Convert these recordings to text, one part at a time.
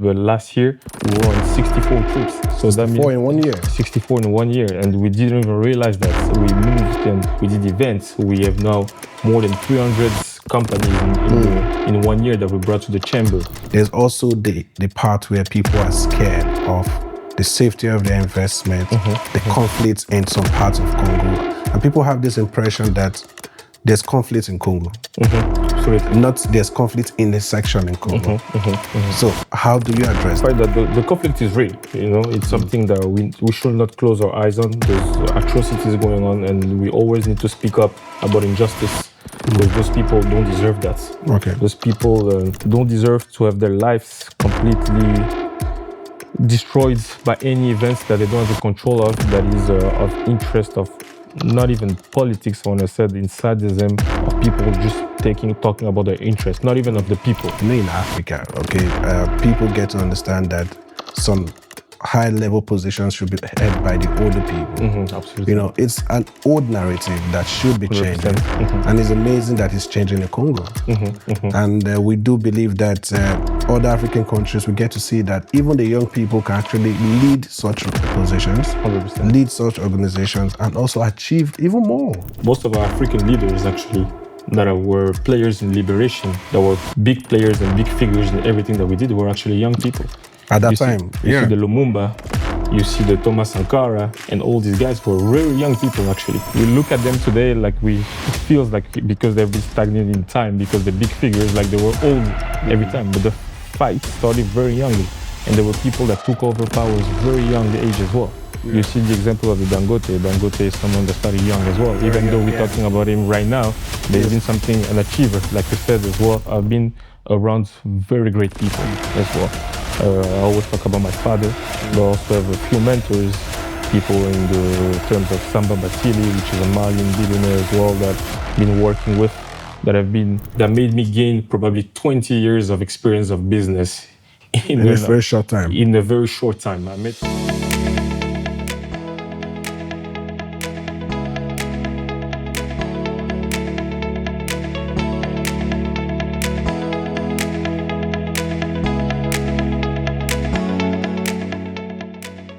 But last year, we were on 64 trips. So that means 4 in 1 year. 64 in 1 year. And we didn't even realize that. So we moved and we did events. We have now more than 300 companies in 1 year that we brought to the chamber. There's also the part where people are scared of the safety of their investment, the conflicts in some parts of Congo. And people have this impression that there's conflict in Congo. Not there's conflict in the section in Congo. So how do you address that? That the conflict is real. It's something that we should not close our eyes on. There's atrocities going on, and we always need to speak up about injustice. Because those people don't deserve that. Okay. Those people don't deserve to have their lives completely destroyed by any events that they don't have the control of, that is of interest of not even politics, I want to say, sadism of people just talking about their interests, not even of the people. In Africa, people get to understand that some high-level positions should be held by the older people. Absolutely. It's an old narrative that should be changing. And it's amazing that it's changing in Congo. And we do believe that other African countries, we get to see that even the young people can actually lead such positions, 100%. lead such organizations, and also achieve even more. Most of our African leaders, actually, that were players in liberation, that were big players and big figures in everything that we did, were actually young people. At that time, you see the Lumumba, you see the Thomas Sankara, and all these guys were very young people, actually. We look at them today it feels like because they've been stagnant in time, because the big figures, like they were old every time. But the fight started very young, and there were people that took over powers very young age as well. You see the example of the Dangote. Dangote is someone that started young as well. Even though we're talking about him right now, there's been an achiever, like you said as well. I've been around very great people as well. I always talk about my father, but I also have a few mentors, people in the terms of Samba Batili, which is a Malian billionaire as well, that I've been working with, that made me gain probably 20 years of experience of business in a very short time. In a very short time. I met.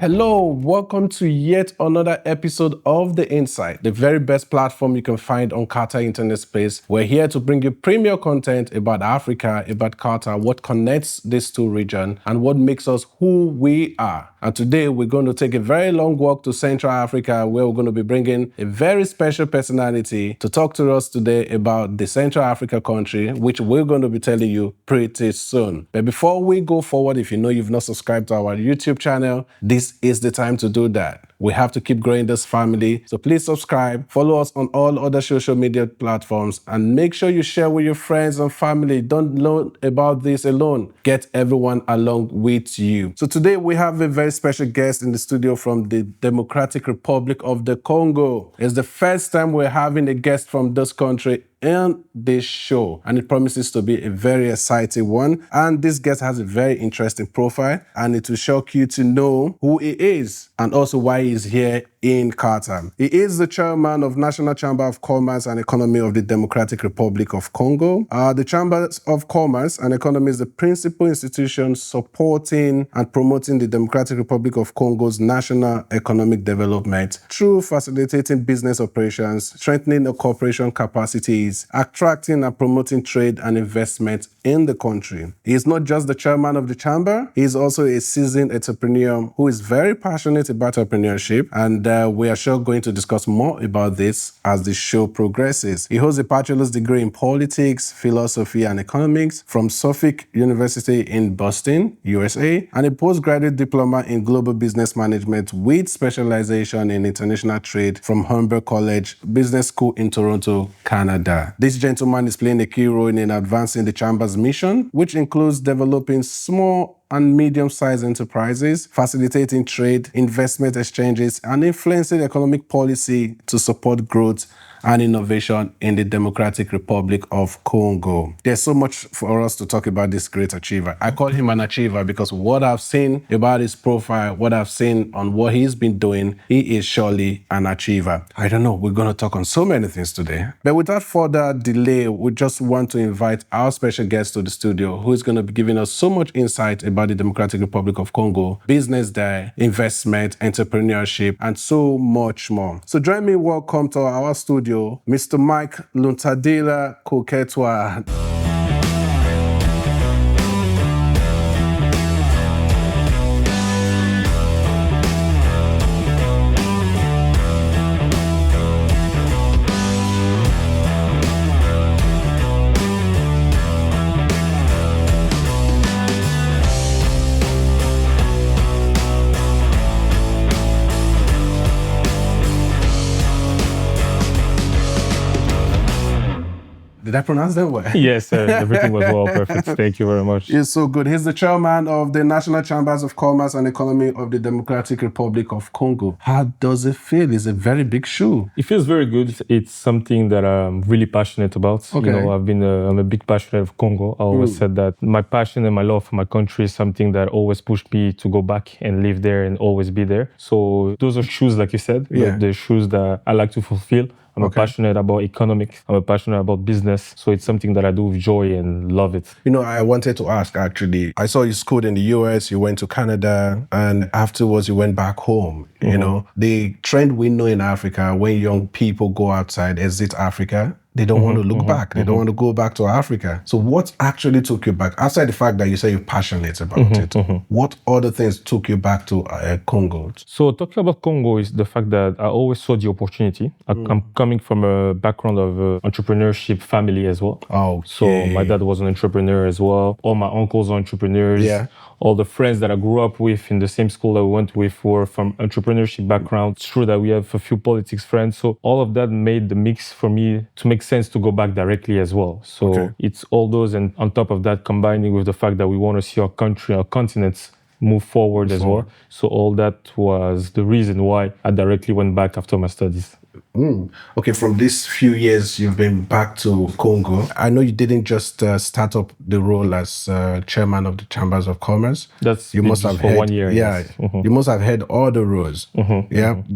Hello, welcome to yet another episode of The Insight, the very best platform you can find on Qatar internet space. We're here to bring you premier content about Africa, about Qatar, what connects these two regions, and what makes us who we are. And today we're going to take a very long walk to Central Africa, where we're going to be bringing a very special personality to talk to us today about the Central Africa country, which we're going to be telling you pretty soon. But before we go forward, if you know you've not subscribed to our YouTube channel, this is the time to do that. We have to keep growing this family. So please subscribe, follow us on all other social media platforms, and make sure you share with your friends and family. Don't learn about this alone. Get everyone along with you. So today we have a very special guest in the studio from the Democratic Republic of the Congo. It's the first time we're having a guest from this country in this show, and it promises to be a very exciting one. And this guest has a very interesting profile, and it will shock you to know who he is and also why he's here in Qatar. He is the chairman of National Chamber of Commerce and Economy of the Democratic Republic of Congo. The Chamber of Commerce and Economy is the principal institution supporting and promoting the Democratic Republic of Congo's national economic development through facilitating business operations, strengthening the cooperation capacities, attracting and promoting trade and investment in the country. He is not just the chairman of the chamber, he is also a seasoned entrepreneur who is very passionate about entrepreneurship, and we are sure going to discuss more about this as the show progresses. He holds a bachelor's degree in politics, philosophy, and economics from Suffolk University in Boston, USA, and a postgraduate diploma in global business management with specialization in international trade from Humber College Business School in Toronto, Canada. This gentleman is playing a key role in advancing the chamber's mission, which includes developing small and medium-sized enterprises, facilitating trade, investment exchanges, and influencing economic policy to support growth and innovation in the Democratic Republic of Congo. There's so much for us to talk about this great achiever. I call him an achiever because what I've seen about his profile, what I've seen on what he's been doing, he is surely an achiever. I don't know, we're going to talk on so many things today. But without further delay, we just want to invite our special guest to the studio who is going to be giving us so much insight about the Democratic Republic of Congo, business there, investment, entrepreneurship, and so much more. So join me, welcome to our studio, Mr. Mike Luntadila Koketua. Did I pronounce that well? Yes, everything was well, perfect. Thank you very much. He's so good. He's the chairman of the National Chambers of Commerce and Economy of the Democratic Republic of Congo. How does it feel? It's a very big shoe. It feels very good. It's something that I'm really passionate about. Okay. You know, I'm a big passionate of Congo. I always said that my passion and my love for my country is something that always pushed me to go back and live there and always be there. So those are shoes, like you said, the shoes that I like to fulfill. I'm passionate about economics. I'm passionate about business. So it's something that I do with joy and love it. You know, I wanted to ask, actually, I saw you schooled in the US, you went to Canada, and afterwards you went back home. You know, the trend we know in Africa, when young people go outside, exit Africa, they don't want to look back. They don't want to go back to Africa. So what actually took you back? Aside the fact that you say you're passionate about it, what other things took you back to Congo? So talking about Congo is the fact that I always saw the opportunity. I'm coming from a background of entrepreneurship family as well. So my dad was an entrepreneur as well. All my uncles are entrepreneurs. Yeah. All the friends that I grew up with in the same school that we went with were from entrepreneurship background. It's true that we have a few politics friends. So all of that made the mix for me to make sense to go back directly as well. So it's all those, and on top of that, combining with the fact that we want to see our country, our continents move forward as well. So all that was the reason why I directly went back after my studies. Okay, from these few years you've been back to Congo. I know you didn't just start up the role as chairman of the Chambers of Commerce. You must have for 1 year. Yeah, you must have had all the roles.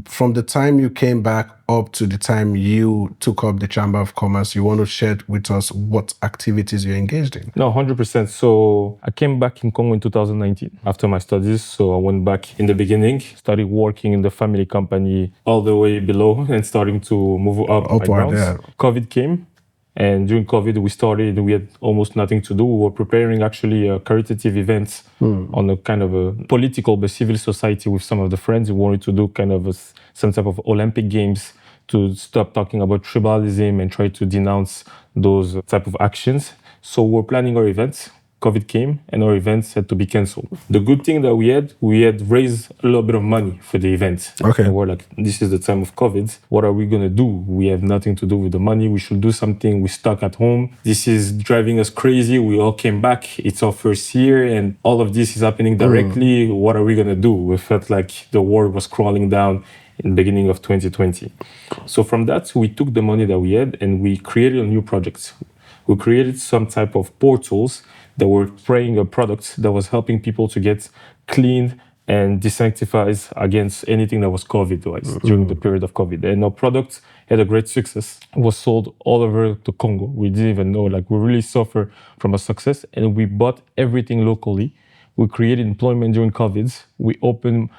From the time you came back up to the time you took up the Chamber of Commerce, you want to share with us what activities you're engaged in? No, 100%. So I came back in Congo in 2019 after my studies. So I went back in the beginning, started working in the family company all the way below and starting to move upward. COVID came. And during COVID, we had almost nothing to do. We were preparing actually a caritative events on a kind of a political but civil society with some of the friends. We wanted to do kind of some type of Olympic Games to stop talking about tribalism and try to denounce those type of actions. So we're planning our events. COVID came and our events had to be canceled. The good thing that we had raised a little bit of money for the event. And we're like, this is the time of COVID. What are we going to do? We have nothing to do with the money. We should do something. We're stuck at home. This is driving us crazy. We all came back. It's our first year and all of this is happening directly. What are we going to do? We felt like the world was crawling down in the beginning of 2020. So from that, we took the money that we had and we created a new project. We created some type of portals that were spraying a product that was helping people to get clean and desanctified against anything that was COVID during the period of COVID. And our product had a great success. It was sold all over to Congo. We didn't even know, we really suffered from a success and we bought everything locally. We created employment during COVID. We opened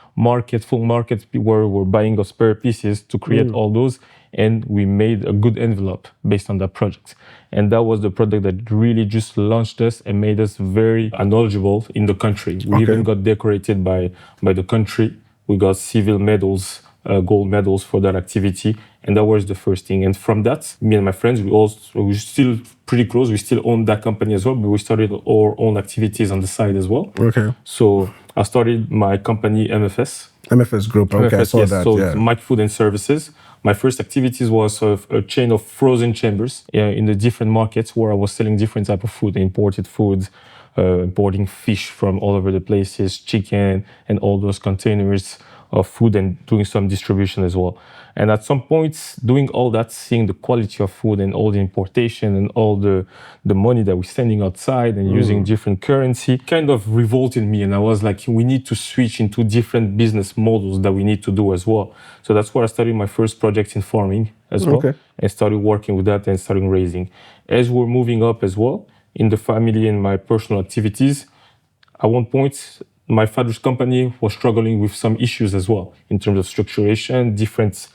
full markets where we're buying our spare pieces to create all those. And we made a good envelope based on that project. And that was the product that really just launched us and made us very knowledgeable in the country. We even got decorated by the country. We got civil medals, gold medals for that activity. And that was the first thing. And from that, me and my friends, we're still pretty close. We still own that company as well, but we started our own activities on the side as well. So I started my company, MFS. MFS Group, I saw that. So it's Mike Food and Services. My first activities was a chain of frozen chambers in the different markets where I was selling different type of food, imported foods, importing fish from all over the places, chicken and all those containers, of food and doing some distribution as well. And at some point, doing all that, seeing the quality of food and all the importation and all the money that we're sending outside and using different currency kind of revolted me. And I was like, we need to switch into different business models that we need to do as well. So that's where I started my first project in farming as well, and started working with that and starting raising. As we're moving up as well in the family and my personal activities, at one point, my father's company was struggling with some issues as well in terms of structuration, different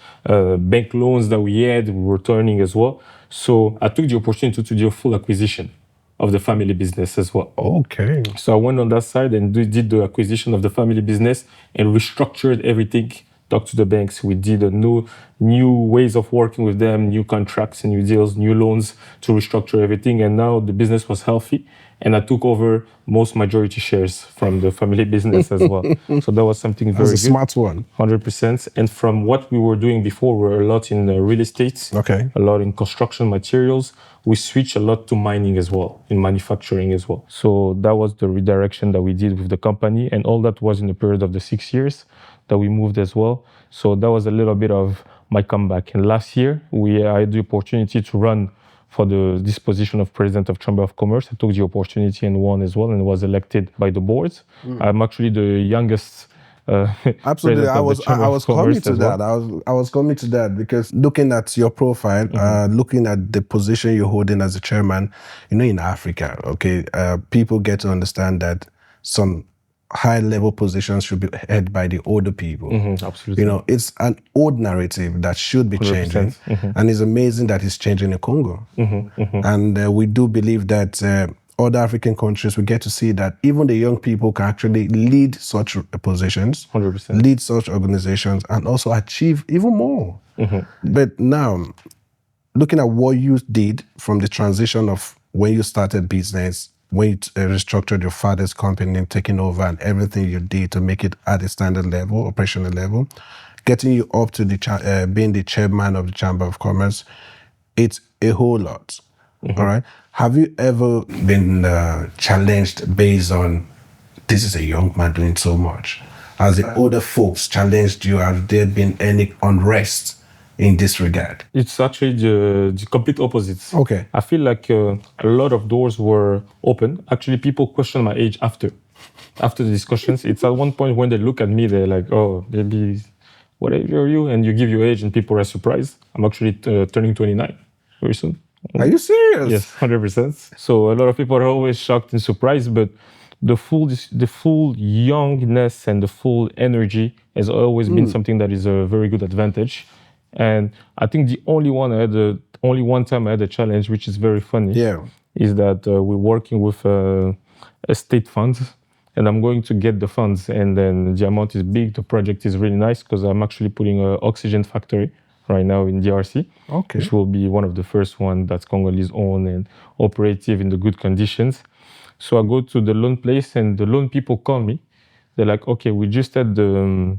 bank loans that we had, we were turning as well. So I took the opportunity to do a full acquisition of the family business as well. Okay. So I went on that side and did the acquisition of the family business and restructured everything, talked to the banks. We did a new ways of working with them, new contracts and new deals, new loans to restructure everything. And now the business was healthy. And I took over most majority shares from the family business as well. So that was something very good. That's a smart one. 100%. And from what we were doing before, we were a lot in real estate, a lot in construction materials. We switched a lot to mining as well, in manufacturing as well. So that was the redirection that we did with the company. And all that was in the period of the 6 years that we moved as well. So that was a little bit of my comeback. And last year, I had the opportunity to run for this position of president of Chamber of Commerce. I took the opportunity and won as well and was elected by the boards. I'm actually the youngest absolutely. I was coming to that. I was coming to that because looking at your profile, looking at the position you're holding as a chairman, in Africa, people get to understand that some high-level positions should be held by the older people. Absolutely. It's an old narrative that should be changing, and it's amazing that it's changing in Congo. And we do believe that other African countries, we get to see that even the young people can actually lead such positions, 100%. lead such organizations, and also achieve even more. But now, looking at what you did from the transition of when you started business, when you restructured your father's company and taking over and everything you did to make it at a standard level, operational level, getting you up to being the chairman of the Chamber of Commerce, it's a whole lot. All right. Have you ever been challenged based on, this is a young man doing so much? Has the older folks challenged you? Have there been any unrest in this regard? It's actually the complete opposite. Okay. I feel like a lot of doors were open. Actually, people question my age after the discussions. It's at one point when they look at me, they're like, oh, maybe, what age are you? And you give your age and people are surprised. I'm actually turning 29 very soon. Are you serious? Yes, 100%. So a lot of people are always shocked and surprised, but the full youngness and the full energy has always been something that is a very good advantage. And I think the only one time I had a challenge, which is very funny, is that we're working with a state fund, and I'm going to get the funds, and then the amount is big. The project is really nice because I'm actually putting an oxygen factory right now in DRC, which will be one of the first one that's Congolese owned and operative in the good conditions. So I go to the loan place, and the loan people call me. They're like, okay, we just had the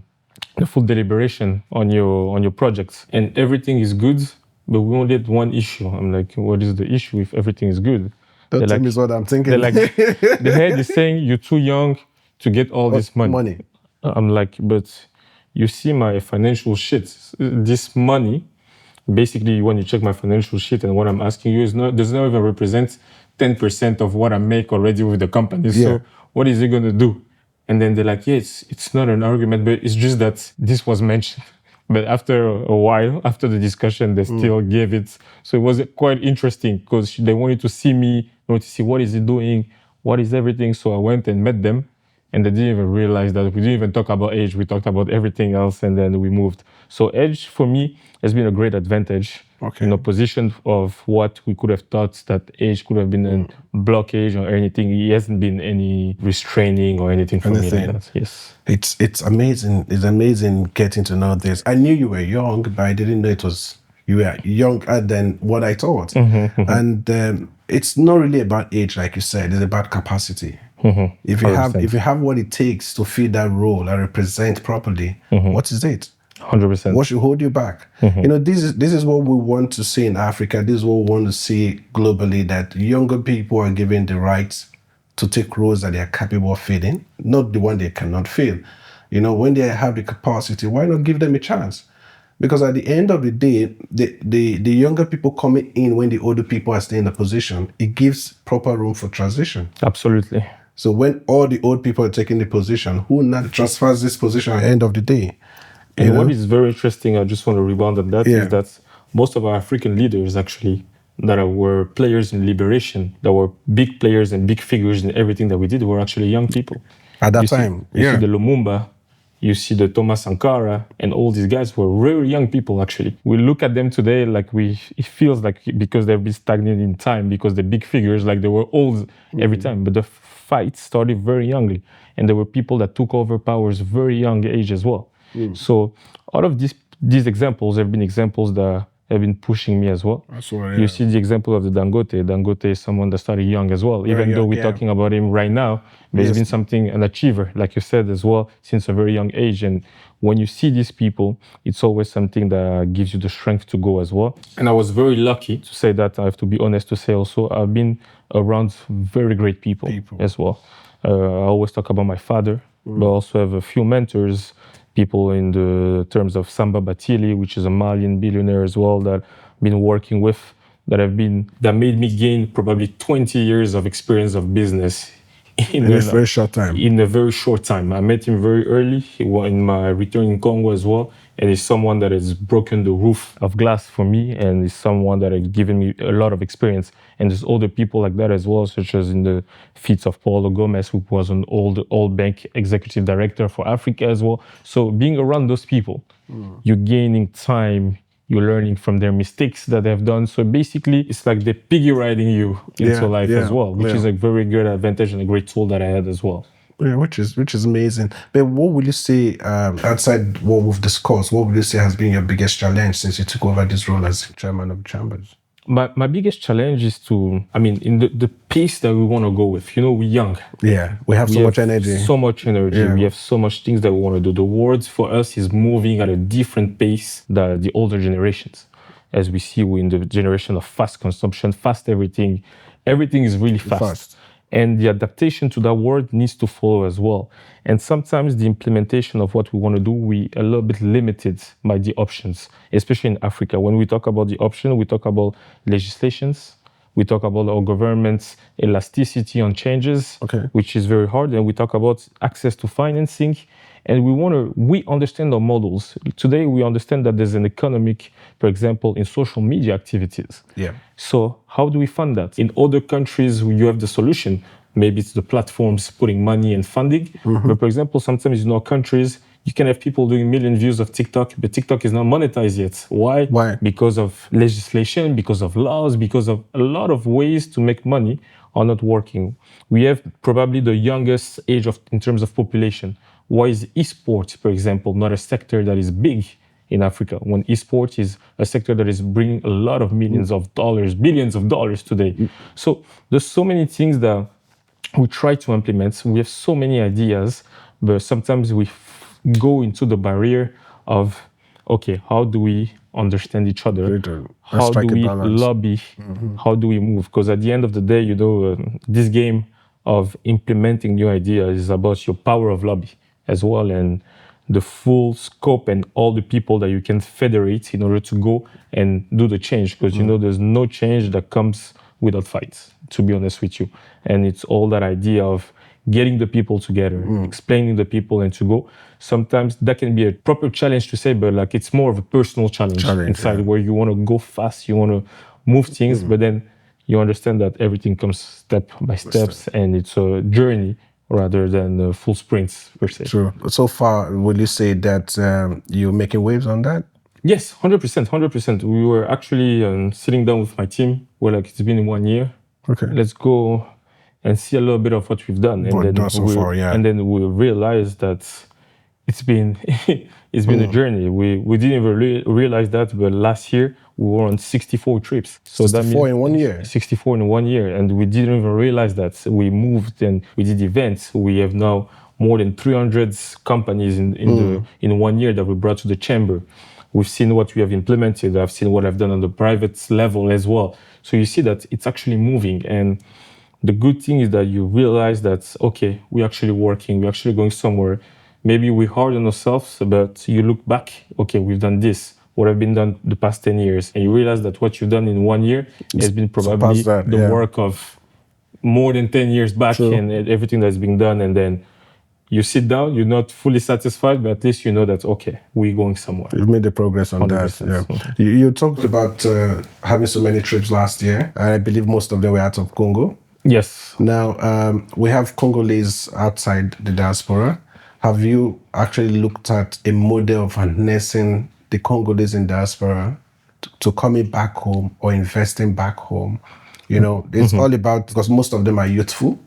full deliberation on your projects, and everything is good, but we only had one issue. I'm like, what is the issue if everything is good? Don't tell me what I'm thinking. They're like, the head is saying you're too young to get all this money. I'm like, but you see my financial shit. This money, basically, when you check my financial shit and what I'm asking you does not even represent 10% of what I make already with the company. So what is it going to do? And then they're like, yeah, it's not an argument, but it's just that this was mentioned. But after a while, after the discussion, they still gave it. So it was quite interesting because they wanted to see me, to see what is it doing, what is everything. So I went and met them, and they didn't even realize that we didn't even talk about age. We talked about everything else, and then we moved. So age, for me, has been a great advantage in opposition of what we could have thought that age could have been a blockage or anything. It hasn't been any restraining or anything for me like that. Yes. It's amazing. It's amazing getting to know this. I knew you were young, but I didn't know you were younger than what I thought. And it's not really about age, like you said. It's about capacity. If you have what it takes to fill that role and represent properly, what is it? 100%. What should hold you back? This is what we want to see in Africa. This is what we want to see globally, that younger people are given the right to take roles that they are capable of filling, not the one they cannot fill. You know, when they have the capacity, why not give them a chance? Because at the end of the day, the younger people coming in when the older people are staying in the position, it gives proper room for transition. Absolutely. So when all the old people are taking the position, who now transfers this position at the end of the day? And what is very interesting, I just want to rebound on that, is that most of our African leaders actually that were players in liberation, that were big players and big figures in everything that we did, were actually young people. At that time, you see the Lumumba, you see the Thomas Sankara, and all these guys were very young people, actually. We look at them today like it feels like because they've been stagnant in time, because the big figures, like they were old every time. But the fight started very youngly. And there were people that took over powers very young age as well. So out of these examples, there have been examples that have been pushing me as well. You see the example of the Dangote. Dangote is someone that started young as well. Even though we're talking about him right now, but he's been an achiever, like you said as well, since a very young age. And when you see these people, it's always something that gives you the strength to go as well. And I was very lucky to say that. I have to be honest to say also, I've been around very great people. As well. I always talk about my father, but also have a few mentors, people in the terms of Samba Batili, which is a Malian billionaire as well, that I've been working with, that made me gain probably 20 years of experience of business in a very short time. In a very short time. I met him very early. He was in my return in Congo as well. And he's someone that has broken the roof of glass for me, and he's someone that has given me a lot of experience. And there's other people like that as well, such as in the feats of Paulo Gomez, who was an old bank executive director for Africa as well. So being around those people, you're gaining time, you're learning from their mistakes that they've done. So basically, it's like they're piggy riding you into life as well, which is a very good advantage and a great tool that I had as well. Yeah, which is amazing. But what would you say, outside what we've discussed, what would you say has been your biggest challenge since you took over this role as chairman of Chambers? My biggest challenge is in the pace that we want to go with. You know, we're young. Yeah, we have so much energy. So much energy. Yeah. We have so much things that we want to do. The world for us is moving at a different pace than the older generations. As we see, we're in the generation of fast consumption, fast everything. Everything is really fast. And the adaptation to that world needs to follow as well. And sometimes the implementation of what we want to do, we a little bit limited by the options, especially in Africa. When we talk about the option, we talk about legislations, we talk about our government's elasticity on changes, which is very hard. And we talk about access to financing. And we understand our models. Today, we understand that there's an economic, for example, in social media activities. Yeah. So how do we fund that? In other countries, you have the solution. Maybe it's the platforms putting money and funding. But for example, sometimes in our countries, you can have people doing million views of TikTok, but TikTok is not monetized yet. Why? Because of legislation, because of laws, because of a lot of ways to make money are not working. We have probably the youngest age in terms of population. Why is esports, for example, not a sector that is big in Africa, when esports is a sector that is bringing a lot of millions of dollars, billions of dollars today? So there's so many things that we try to implement. We have so many ideas, but sometimes we go into the barrier of, how do we understand each other? How do we lobby? How do we move? Because at the end of the day, this game of implementing new ideas is about your power of lobby as well, and the full scope and all the people that you can federate in order to go and do the change. Because there's no change that comes without fights, to be honest with you. And it's all that idea of getting the people together, explaining the people and to go. Sometimes that can be a proper challenge to say, but it's more of a personal challenge inside where you want to go fast, you want to move things, but then you understand that everything comes step by steps and it's a journey rather than full sprints per se. Sure. So far, will you say that you're making waves on that? Yes, 100%. We were actually sitting down with my team. We're like, it's been 1 year. Let's go and see a little bit of what we've done. And then we realized that it's been a journey. We didn't even realize that, but last year we were on 64 trips. So 64 in 1 year? 64 in 1 year. And we didn't even realize that. We moved and we did events. We have now more than 300 companies in 1 year that we brought to the chamber. We've seen what we have implemented. I've seen what I've done on the private level as well. So you see that it's actually moving. And the good thing is that you realize that, we're actually working, we're actually going somewhere. maybe we hard on ourselves, but you look back, okay, we've done this, what have been done the past 10 years, and you realize that what you've done in 1 year has been probably the work of more than 10 years back. True. And everything that's been done, and then you sit down, you're not fully satisfied, but at least you know that, okay, we're going somewhere. You've made the progress on 100%. That. Yeah. You talked about having so many trips last year. I believe most of them were out of Congo. Yes. Now, we have Congolese outside the diaspora. Have you actually looked at a model of harnessing the Congolese in diaspora to coming back home or investing back home? You know, it's all about, because most of them are youthful,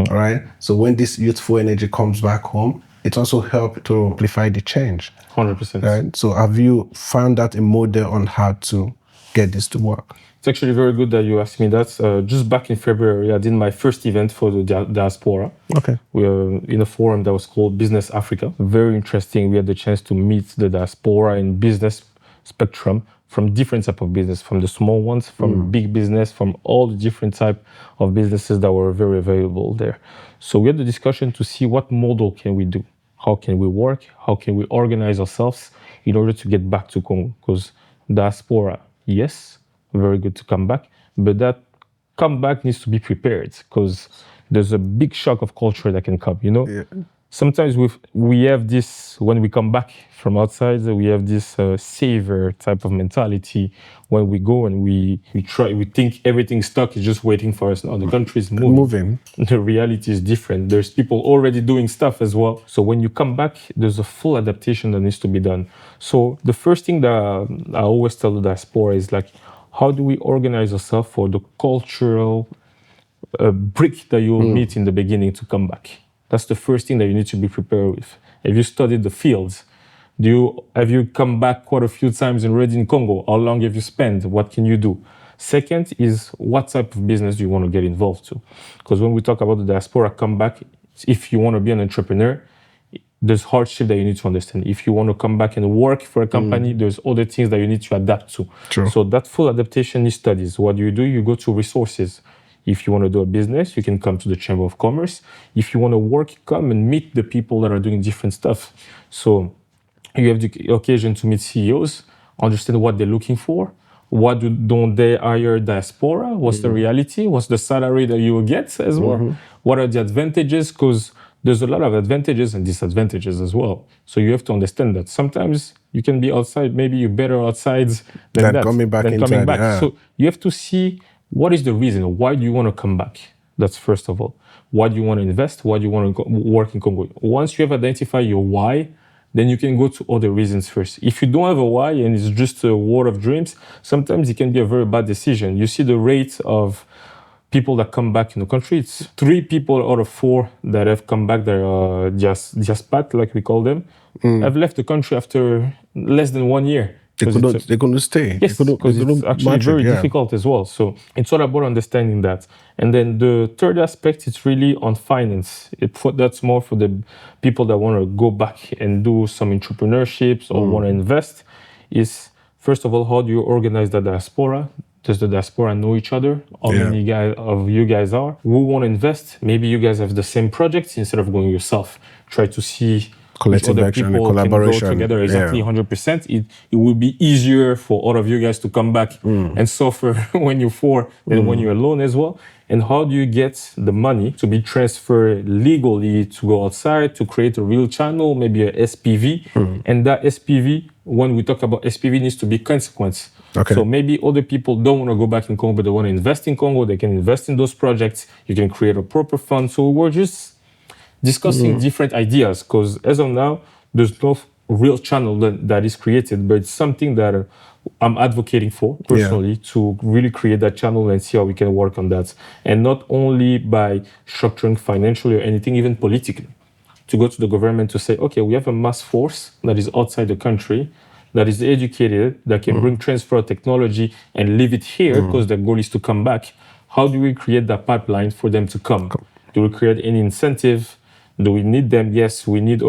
right? So when this youthful energy comes back home, it also helps to amplify the change. 100%. Right? So have you found out a model on how to get this to work? It's actually very good that you asked me that. Just back in February, I did my first event for the diaspora. Okay. We were in a forum that was called Business Africa. Very interesting. We had the chance to meet the diaspora in business spectrum, from different type of business, from the small ones, from big business, from all the different type of businesses that were very available there. So we had the discussion to see what model can we do? How can we work? How can we organize ourselves in order to get back to Congo? Because diaspora, yes, very good to come back, but that comeback needs to be prepared, because there's a big shock of culture that can come, you know? Yeah. Sometimes we have this, when we come back from outside, we have this savior type of mentality when we go and we think everything's stuck, is just waiting for us. Now the country is moving. The reality is different. There's people already doing stuff as well. So when you come back, there's a full adaptation that needs to be done. So the first thing that I always tell the diaspora is like, how do we organize ourselves for the cultural brick that you'll meet in the beginning to come back? That's the first thing that you need to be prepared with. Have you studied the fields? Have you come back quite a few times already in Congo? How long have you spent? What can you do? Second is, what type of business do you want to get involved to? Because when we talk about the diaspora comeback, if you want to be an entrepreneur, there's hardship that you need to understand. If you want to come back and work for a company, there's other things that you need to adapt to. True. So that full adaptation is studies. What do? You go to resources. If you want to do a business, you can come to the Chamber of Commerce. If you want to work, come and meet the people that are doing different stuff. So you have the occasion to meet CEOs, understand what they're looking for. Don't they hire diaspora? What's the reality? What's the salary that you will get as well? What are the advantages? Because there's a lot of advantages and disadvantages as well. So you have to understand that sometimes you can be outside, maybe you're better outside than coming back. Yeah. So you have to see, what is the reason? Why do you want to come back? That's first of all. Why do you want to invest? Why do you want to work in Congo? Once you have identified your why, then you can go to other reasons first. If you don't have a why and it's just a world of dreams, sometimes it can be a very bad decision. You see the rate of people that come back in the country. It's 3 people out of 4 that have come back, that are just pat, like we call them, have left the country after less than 1 year. They couldn't stay. Yes, because it's actually very difficult as well. So it's all about understanding that. And then the third aspect is really on finance. That's more for the people that want to go back and do some entrepreneurships or want to invest. Is, first of all, how do you organize the diaspora? Does the diaspora know each other? How many of you guys are? Who want to invest? Maybe you guys have the same projects. Instead of going yourself, try to see collective action and collaboration. Can go together exactly 100%. It will be easier for all of you guys to come back and suffer when you're 4 than when you're alone as well. And how do you get the money to be transferred legally to go outside, to create a real channel, maybe a SPV? And that SPV, when we talk about SPV, needs to be consequence. Okay. So maybe other people don't want to go back in Congo, but they want to invest in Congo. They can invest in those projects. You can create a proper fund. So we're just discussing different ideas, because as of now, there's no real channel that is created, but it's something that I'm advocating for personally, to really create that channel and see how we can work on that. And not only by structuring financially or anything, even politically, to go to the government to say, okay, we have a mass force that is outside the country, that is educated, that can bring transfer technology and leave it here, because the goal is to come back. How do we create that pipeline for them to come? Do we create any incentive? Do we need them? Yes, we need,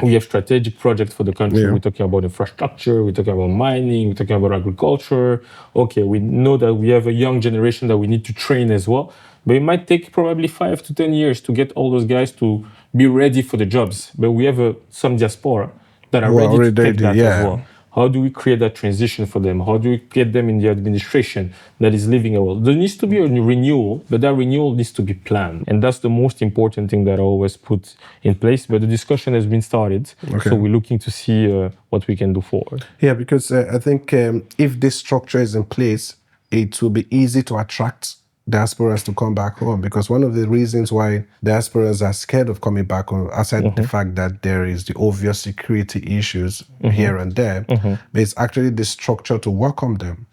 we have strategic projects for the country. We're talking about infrastructure, we're talking about mining, we're talking about agriculture. Okay, we know that we have a young generation that we need to train as well. But it might take probably 5 to 10 years to get all those guys to be ready for the jobs. But we have some diaspora that are Who are ready to already take ready, that yeah. as well. How do we create that transition for them? How do we get them in the administration that is living a well? There needs to be a renewal, but that renewal needs to be planned. And that's the most important thing that I always put in place. But the discussion has been started. Okay. So we're looking to see what we can do forward. Yeah, because I think if this structure is in place, it will be easy to attract diasporans to come back home, because one of the reasons why diasporans are scared of coming back home, aside the fact that there is the obvious security issues here and there, but it's actually the structure to welcome them.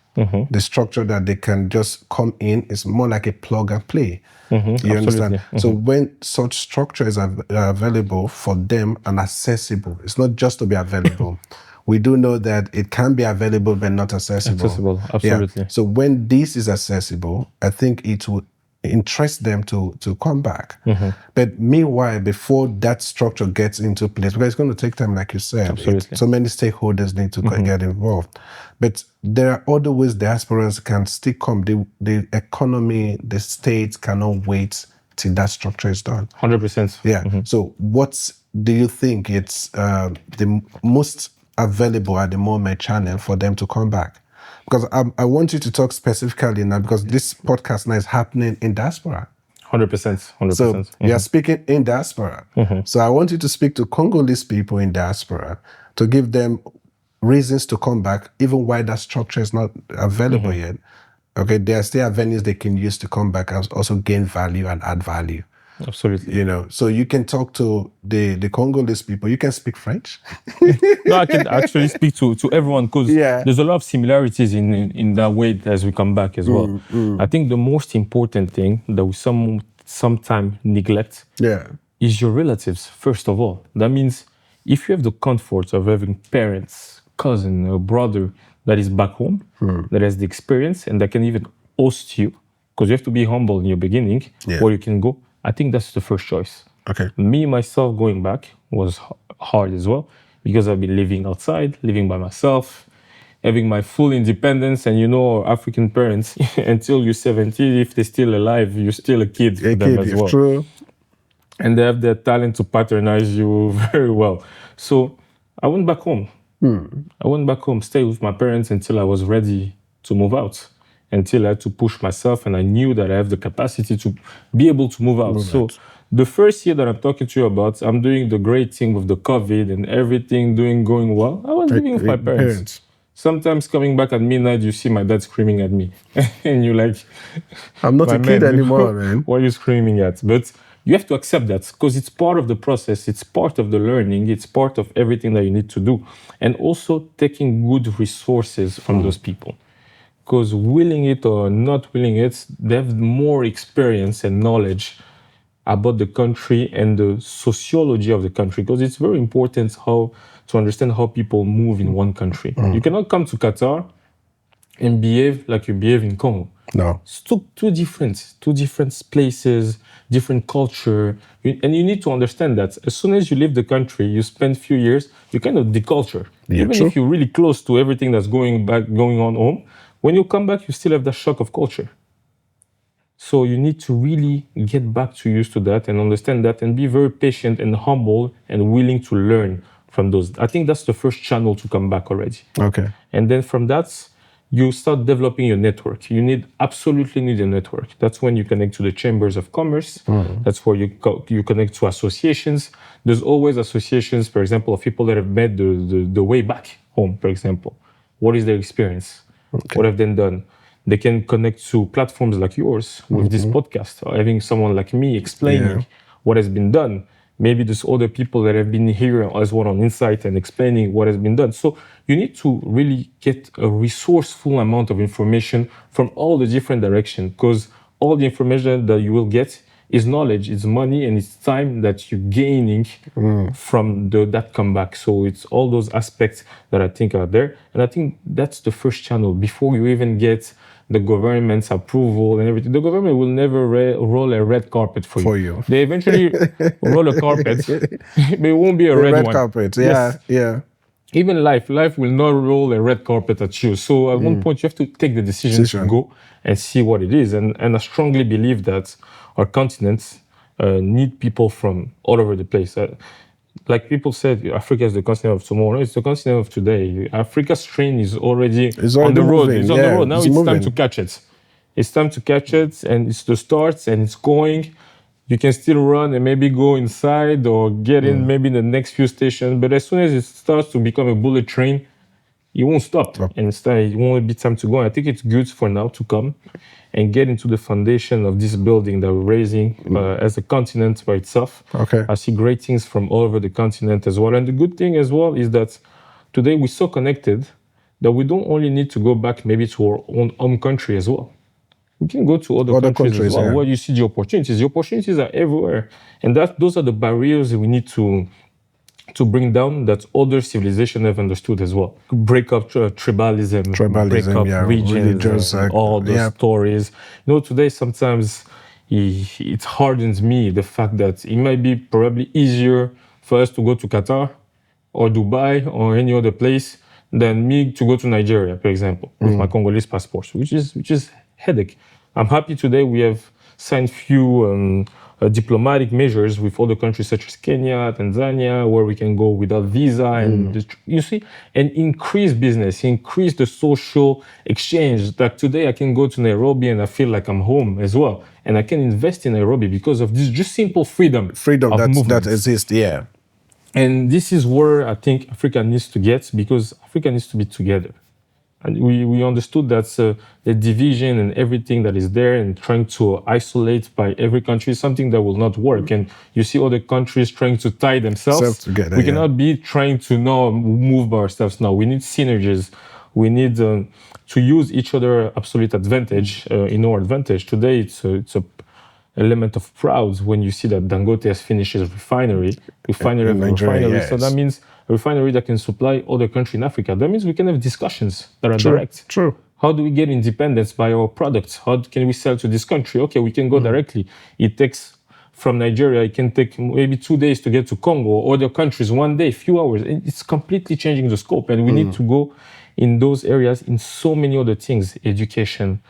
The structure that they can just come in is more like a plug and play. You understand? So when such structure is available for them and accessible, it's not just to be available. We do know that it can be available but not accessible. Accessible, absolutely. Yeah. So when this is accessible, I think it will interest them to come back. But meanwhile, before that structure gets into place, because it's going to take time, like you said, Absolutely. so many stakeholders need to get involved. But there are other ways diasporans can still come. The economy, the state cannot wait till that structure is done. 100%. Yeah. So what do you think it's the most available at the moment channel for them to come back? Because I want you to talk specifically now, because this podcast now is happening in diaspora. 100%. 100%. So you're speaking in diaspora. So I want you to speak to Congolese people in diaspora to give them reasons to come back, even while that structure is not available yet. Okay, there are still avenues they can use to come back and also gain value and add value. Absolutely. You know, so you can talk to the Congolese people. You can speak French. No, I can actually speak to everyone, because there's a lot of similarities in that way as we come back as well. I think the most important thing that we sometimes neglect is your relatives, first of all. That means if you have the comfort of having parents, cousin, or brother that is back home, that has the experience and that can even host you, because you have to be humble in your beginning, where you can go, I think that's the first choice. Okay. Me, myself, going back was hard as well, because I've been living outside, living by myself, having my full independence. And you know, African parents, until you're 70, if they're still alive, you're still a kid for them as well. True. And they have the talent to patronize you very well. So I went back home. I went back home, stayed with my parents until I was ready to move out, until I had to push myself, and I knew that I have the capacity to be able to move out. The first year that I'm talking to you about, I'm doing the great thing with the COVID and everything going well. I was living with my parents. Sometimes coming back at midnight, you see my dad screaming at me. And you're like, I'm not a kid anymore, man. What are you screaming at? But you have to accept that, because it's part of the process. It's part of the learning. It's part of everything that you need to do. And also taking good resources from those people. Because willing it or not willing it, they have more experience and knowledge about the country and the sociology of the country. Because it's very important to understand how people move in one country. You cannot come to Qatar and behave like you behave in Congo. No. It's two different places, different culture. And you need to understand that as soon as you leave the country, you spend a few years, you kind of deculture. Even if you're really close to everything that's going on home, when you come back, you still have that shock of culture. So you need to really get back to used to that and understand that, and be very patient and humble and willing to learn from those. I think that's the first channel to come back already. Okay. And then from that, you start developing your network. You absolutely need a network. That's when you connect to the chambers of commerce. That's where you connect to associations. There's always associations, for example, of people that have met the way back home, for example. What is their experience? What have they done? They can connect to platforms like yours with this podcast, or having someone like me explaining what has been done. Maybe there's other people that have been here as well on Insight and explaining what has been done. So you need to really get a resourceful amount of information from all the different directions, because all the information that you will get is knowledge, it's money, and it's time that you're gaining from that comeback. So it's all those aspects that I think are there. And I think that's the first channel before you even get the government's approval and everything. The government will never roll a red carpet for you. They eventually roll a carpet, but it won't be a red one. Carpet, yeah. Even life will not roll a red carpet at you. So at one point, you have to take the decision to go and see what it is. And I strongly believe that our continent need people from all over the place. Like people said, Africa is the continent of tomorrow. It's the continent of today. Africa's train is already on the road. moving. It's on the road. Now it's moving. time to catch it. It's time to catch it, and it's the start, and it's going. You can still run and maybe go inside or get in maybe in the next few stations. But as soon as it starts to become a bullet train, it won't stop. And it won't be time to go. And I think it's good for now to come and get into the foundation of this building that we're raising as a continent by itself. Okay. I see great things from all over the continent as well. And the good thing as well is that today we're so connected that we don't only need to go back maybe to our own home country as well. We can go to other countries as well, where you see the opportunities. The opportunities are everywhere. And those are the barriers that we need to bring down that other civilizations have understood as well. Break up tribalism, break up regions, all those stories. You know, today sometimes it hardens me, the fact that it might be probably easier for us to go to Qatar or Dubai or any other place than me to go to Nigeria, for example, with my Congolese passport, which is headache. I'm happy today we have signed few diplomatic measures with other countries such as Kenya, Tanzania, where we can go without visa and you see, and increase business, increase the social exchange. That today I can go to Nairobi and I feel like I'm home as well, and I can invest in Nairobi because of this just simple freedom that exists. Yeah, and this is where I think Africa needs to get, because Africa needs to be together. And we understood that the division and everything that is there and trying to isolate by every country is something that will not work. And you see other countries trying to tie themselves together. We cannot be trying to now move by ourselves now. We need synergies. We need to use each other absolute advantage in our advantage. Today, it's a element of pride when you see that Dangote has finished his refinery. Yes. So that means a refinery that can supply other countries in Africa. That means we can have discussions that are direct. True. How do we get independence by our products? How can we sell to this country? Okay, we can go directly. It takes from Nigeria, it can take maybe 2 days to get to Congo, or other countries 1 day, few hours. It's completely changing the scope, and we need to go in those areas in so many other things. Education,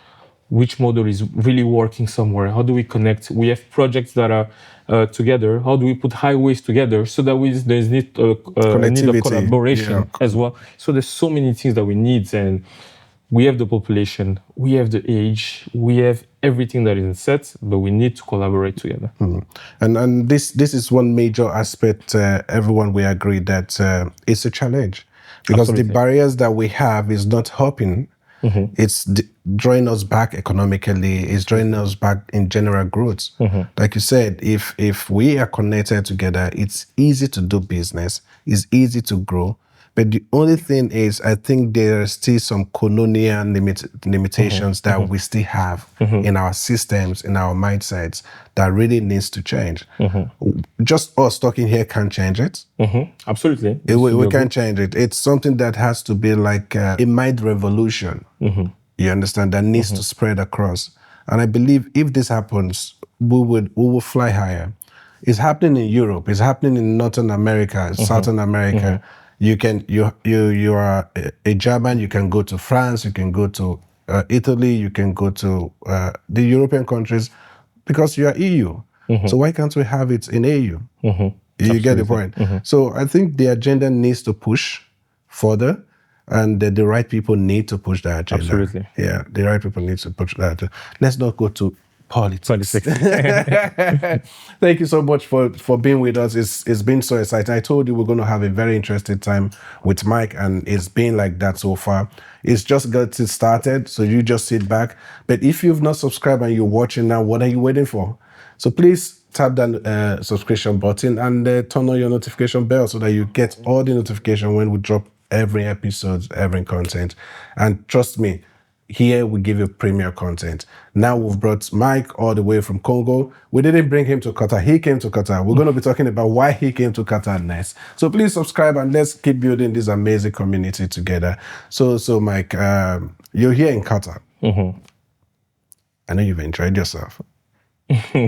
which model is really working somewhere? How do we connect? We have projects that are together. How do we put highways together so that there's need of collaboration as well? So there's so many things that we need, and we have the population, we have the age, we have everything that is set, but we need to collaborate together. And this is one major aspect. Everyone will agree that it's a challenge, because the barriers that we have is not helping. It's drawing us back economically. It's drawing us back in general growth. Like you said, if we are connected together, it's easy to do business. It's easy to grow. But the only thing is, I think there are still some colonial limitations that we still have in our systems, in our mindsets, that really needs to change. Just us talking here can't change it. Absolutely. We can't change it. It's something that has to be like a mind revolution. You understand? That needs to spread across. And I believe if this happens, we will fly higher. It's happening in Europe. It's happening in Northern America, Southern America. You are a German, you can go to France, you can go to Italy, you can go to the European countries, because you are EU. So why can't we have it in AU? You get the point? So I think the agenda needs to push further, and the right people need to push that agenda. Absolutely. Yeah, the right people need to push that. Let's not go to politics. Thank you so much for being with us. It's been so exciting. I told you we're going to have a very interesting time with Mike, and it's been like that so far. It's just got started, so you just sit back. But if you've not subscribed and you're watching now, what are you waiting for? So please tap that subscription button and turn on your notification bell so that you get all the notification when we drop every episode, every content. And trust me, here we give you premier content. Now we've brought Mike all the way from Congo. We didn't bring him to Qatar. He came to Qatar. We're going to be talking about why he came to Qatar next. So please subscribe and let's keep building this amazing community together. So Mike, you're here in Qatar. I know you've enjoyed yourself.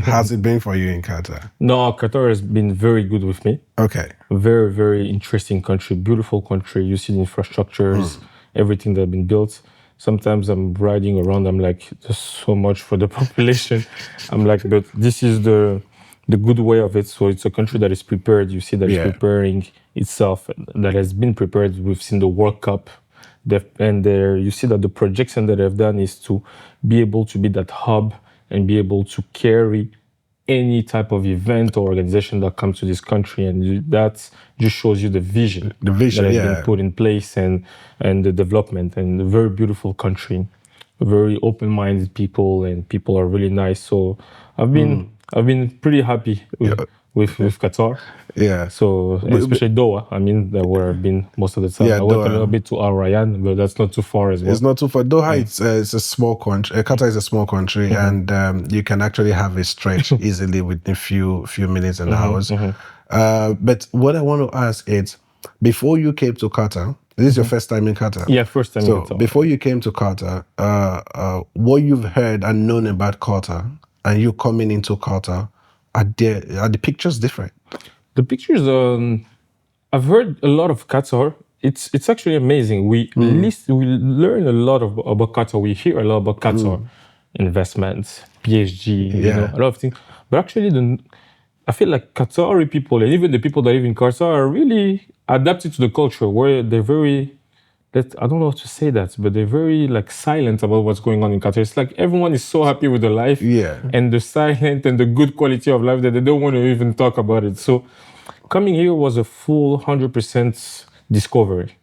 How's it been for you in Qatar? No, Qatar has been very good with me. Okay. Very, very interesting country, beautiful country. You see the infrastructures, everything that has been built. Sometimes I'm riding around, I'm like, there's so much for the population. I'm like, but this is the the good way of it. So it's a country that is prepared. You see that it's preparing itself, that has been prepared. We've seen the World Cup. And there you see that the projection that they've done is to be able to be that hub and be able to carry any type of event or organization that comes to this country, and that just shows you the vision that has been put in place and the development, and a very beautiful country, very open-minded people, and people are really nice. So I've been pretty happy with Qatar. Yeah. So especially Doha, I mean, that where I've been most of the time. I went a little bit to Al Rayyan, but that's not too far as well. It's not too far. Doha, it's a small country. Qatar is a small country, and you can actually have a stretch easily within a few minutes and hours. But what I want to ask is, before you came to Qatar, this is your first time in Qatar? Yeah, first time in Qatar. So before you came to Qatar, what you've heard and known about Qatar, and you coming into Qatar, are the pictures different? The pictures, I've heard a lot of Qatar. It's actually amazing. We learn a lot about Qatar. We hear a lot about Qatar, investments, PSG, you know, a lot of things. But actually, I feel like Qatari people, and even the people that live in Qatar, are really adapted to the culture, where they're very, I don't know how to say that, but they're very like silent about what's going on in Qatar. It's like everyone is so happy with their life, and the silent and the good quality of life that they don't want to even talk about it. So coming here was a full 100% discovery.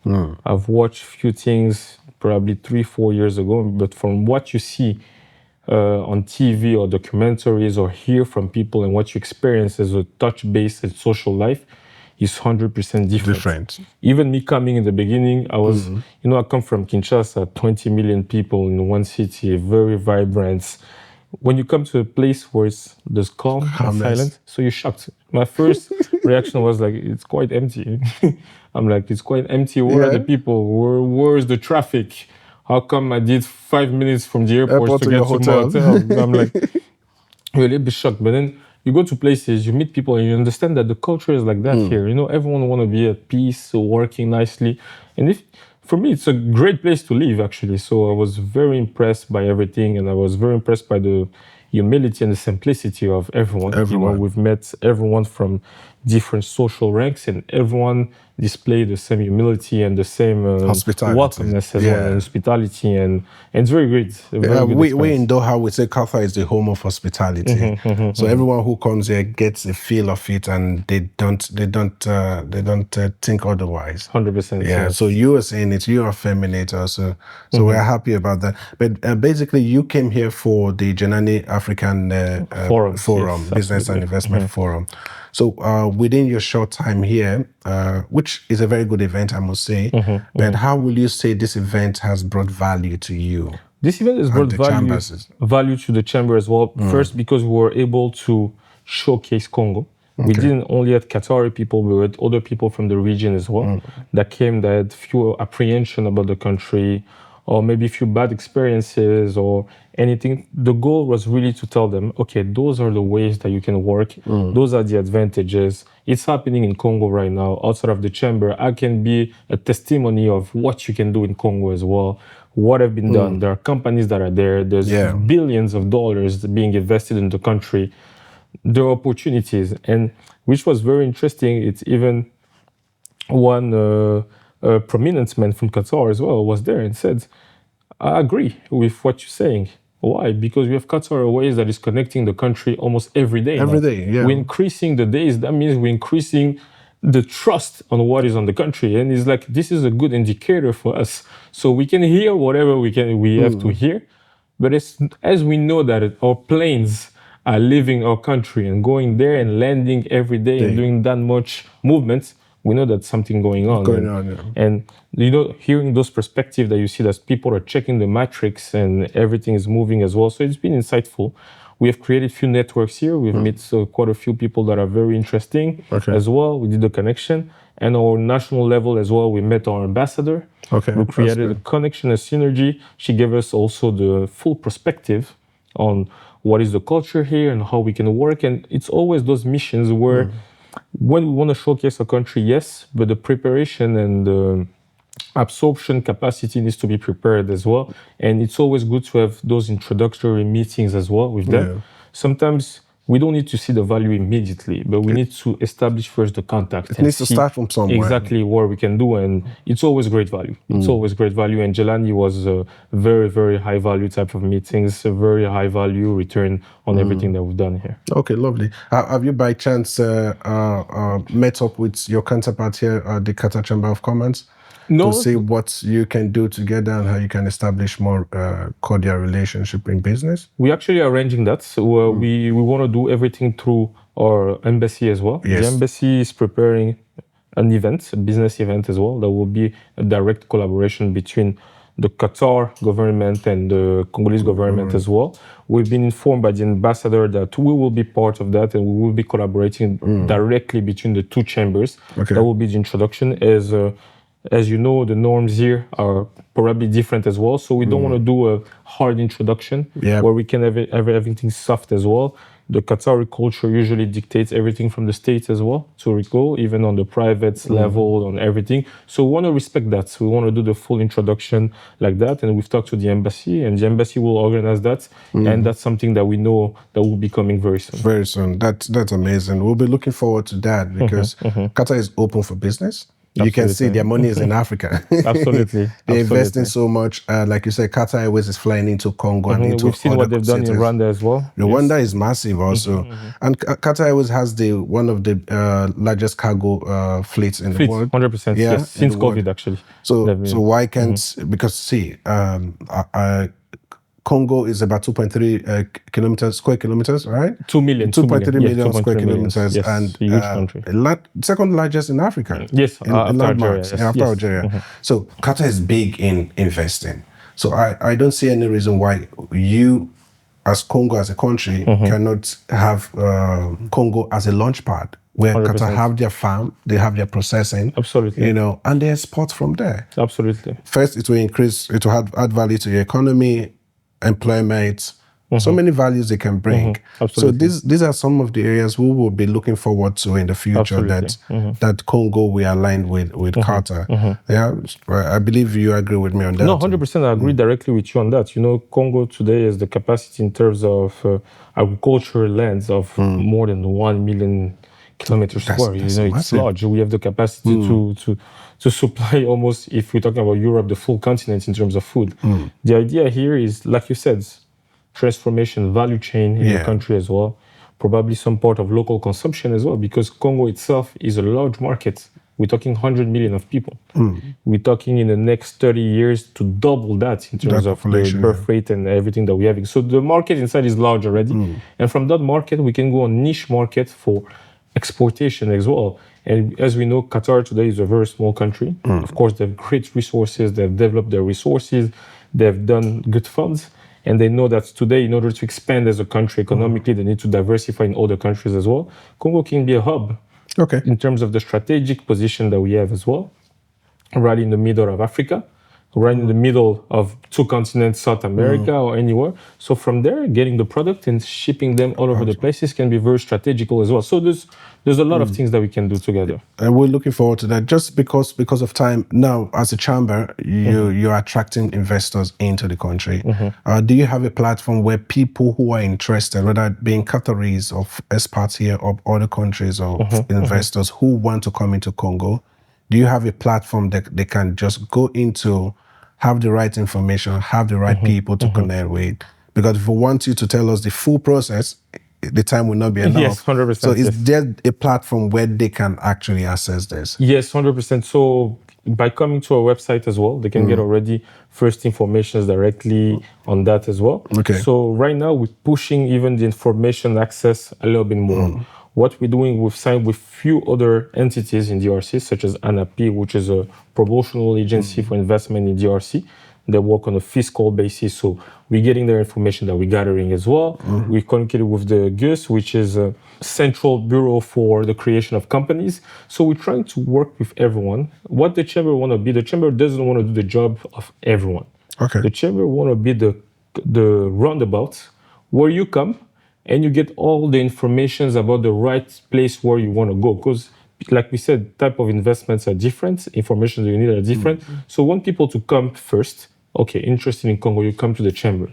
I've watched a few things probably 3-4 years ago, but from what you see on TV or documentaries or hear from people and what you experience as a touch-based and social life is 100% different. Even me coming in the beginning, I was, you know, I come from Kinshasa, 20 million people in one city, very vibrant. When you come to a place where there's calm and silent, so you're shocked. My first reaction was like, it's quite empty. I'm like, it's quite empty. Where are the people? Where's the traffic? How come I did 5 minutes from the airport to get to my hotel? I'm like, you're a little bit shocked. But then you go to places, you meet people, and you understand that the culture is like that here. You know, everyone want to be at peace, working nicely. And for me, it's a great place to live, actually. So I was very impressed by everything, and I was very impressed by the humility and the simplicity of everyone. You know, we've met everyone from different social ranks, and everyone displayed the same humility and the same welcomeness as well, and hospitality, and it's very great. We in Doha, we say Qatar is the home of hospitality. So everyone who comes here gets a feel of it, and they don't think otherwise. 100%. Yeah. So you were saying it, you are feminine also. So we're happy about that. But basically, you came here for the Janani African Forum, Business and Investment Forum. So within your short time here, which is a very good event, I must say, but how will you say this event has brought value to you? This event has brought value to the chamber as well. First, because we were able to showcase Congo. We didn't only had Qatari people, we had other people from the region as well that came, that had few apprehension about the country, or maybe a few bad experiences or anything. The goal was really to tell them, okay, those are the ways that you can work. Those are the advantages. It's happening in Congo right now, outside of the chamber. I can be a testimony of what you can do in Congo as well, what have been done. There are companies that are there. There's billions of dollars being invested in the country. There are opportunities. And which was very interesting, it's even one prominent man from Qatar as well was there and said, I agree with what you're saying. Why? Because we have Qatar Airways that is connecting the country almost every day. Every day, yeah. We're increasing the days. That means we're increasing the trust on what is on the country. And it's like, this is a good indicator for us. So we can hear whatever we have to hear. But as we know that our planes are leaving our country and going there and landing every day and doing that much movement, we know that something going on. And you know, hearing those perspectives that you see, that people are checking the metrics and everything is moving as well. So it's been insightful. We have created a few networks here. We've met quite a few people that are very interesting as well. We did the connection. And our national level as well, we met our ambassador. We created a connection, a synergy. She gave us also the full perspective on what is the culture here and how we can work. And it's always those missions where when we want to showcase a country, yes, but the preparation and the absorption capacity needs to be prepared as well. And it's always good to have those introductory meetings as well with them. Sometimes we don't need to see the value immediately, but we need to establish first the contact. It needs to start from somewhere. Exactly what we can do, and it's always great value. It's always great value, and Jelani was a very, very high value type of meetings, a very high value return on everything that we've done here. Okay, lovely. Have you by chance met up with your counterpart here at the Qatar Chamber of Commerce? No. To see what you can do together and how you can establish more cordial relationship in business? We're actually arranging that. So we want to do everything through our embassy as well. Yes. The embassy is preparing an event, a business event as well. That will be a direct collaboration between the Qatar government and the Congolese government as well. We've been informed by the ambassador that we will be part of that and we will be collaborating directly between the two chambers. Okay. That will be the introduction. As you know, the norms here are probably different as well. So we don't want to do a hard introduction where we can have everything soft as well. The Qatari culture usually dictates everything from the States as well, to recall, even on the private level, on everything. So we want to respect that. So we want to do the full introduction like that. And we've talked to the embassy, and the embassy will organize that. And that's something that we know that will be coming very soon. Very soon. That's amazing. We'll be looking forward to that because Qatar is open for business. You can see their money is in Africa. Absolutely. They're investing so much. Like you said, Qatar Airways is flying into Congo and into We've seen what they've done in Rwanda as well. Rwanda is massive also. And Qatar Airways has one of the largest cargo fleets in the world. 100%. Yes. Since COVID, actually. So why can't, because see, Congo is about 2.3 square kilometers, right? 2 million. 2.3 million yes, square kilometers. Yes, and huge country. Second largest in Africa. Yes, in after landmarks, Algeria. After Algeria. So Qatar is big in investing. So I don't see any reason why you, as Congo as a country, cannot have Congo as a launch pad. Where 100%. Qatar have their farm, they have their processing. Absolutely. And they export from there. Absolutely. First, it will add value to your economy, employment, so many values they can bring. So these are some of the areas we will be looking forward to in the future that Congo will align with Qatar. Yeah, I believe you agree with me on that. No, 100%. I agree directly with you on that. Congo today has the capacity in terms of agricultural lands of more than 1 million kilometers square. It's large. We have the capacity to supply almost, if we're talking about Europe, the full continent in terms of food. The idea here is, like you said, transformation, value chain in the country as well. Probably some part of local consumption as well, because Congo itself is a large market. We're talking 100 million of people. We're talking in the next 30 years to double that in terms of the birth rate and everything that we're having. So the market inside is large already. And from that market, we can go on niche market for exportation as well. And as we know, Qatar today is a very small country. Of course, they have great resources. They've developed their resources. They've done good funds. And they know that today, in order to expand as a country economically, they need to diversify in other countries as well. Congo can be a hub in terms of the strategic position that we have as well, right in the middle of Africa, right in the middle of two continents, South America or anywhere. So from there, getting the product and shipping them all over the places can be very strategical as well. So there's a lot of things that we can do together. And we're looking forward to that. Just because of time, now as a chamber, you're attracting investors into the country. Do you have a platform where people who are interested, whether it being Qataris or expats here or other countries or investors who want to come into Congo, do you have a platform that they can just go into, have the right information, have the right people to connect with? Because if we want you to tell us the full process, the time will not be enough. Yes, 100%. So is there a platform where they can actually access this? Yes, 100%. So by coming to our website as well, they can get already first information directly on that as well. So right now we're pushing even the information access a little bit more. What we're doing, we've signed with few other entities in DRC, such as UNAP, which is a promotional agency for investment in DRC. They work on a fiscal basis, so we're getting their information that we're gathering as well. We're communicated with the GUS, which is a central bureau for the creation of companies. So we're trying to work with everyone. What the chamber want to be, the chamber doesn't want to do the job of everyone. The chamber want to be the roundabout where you come and you get all the informations about the right place where you want to go. Because like we said, type of investments are different, information that you need are different. So we want people to come first. Okay, interested in Congo, you come to the chamber.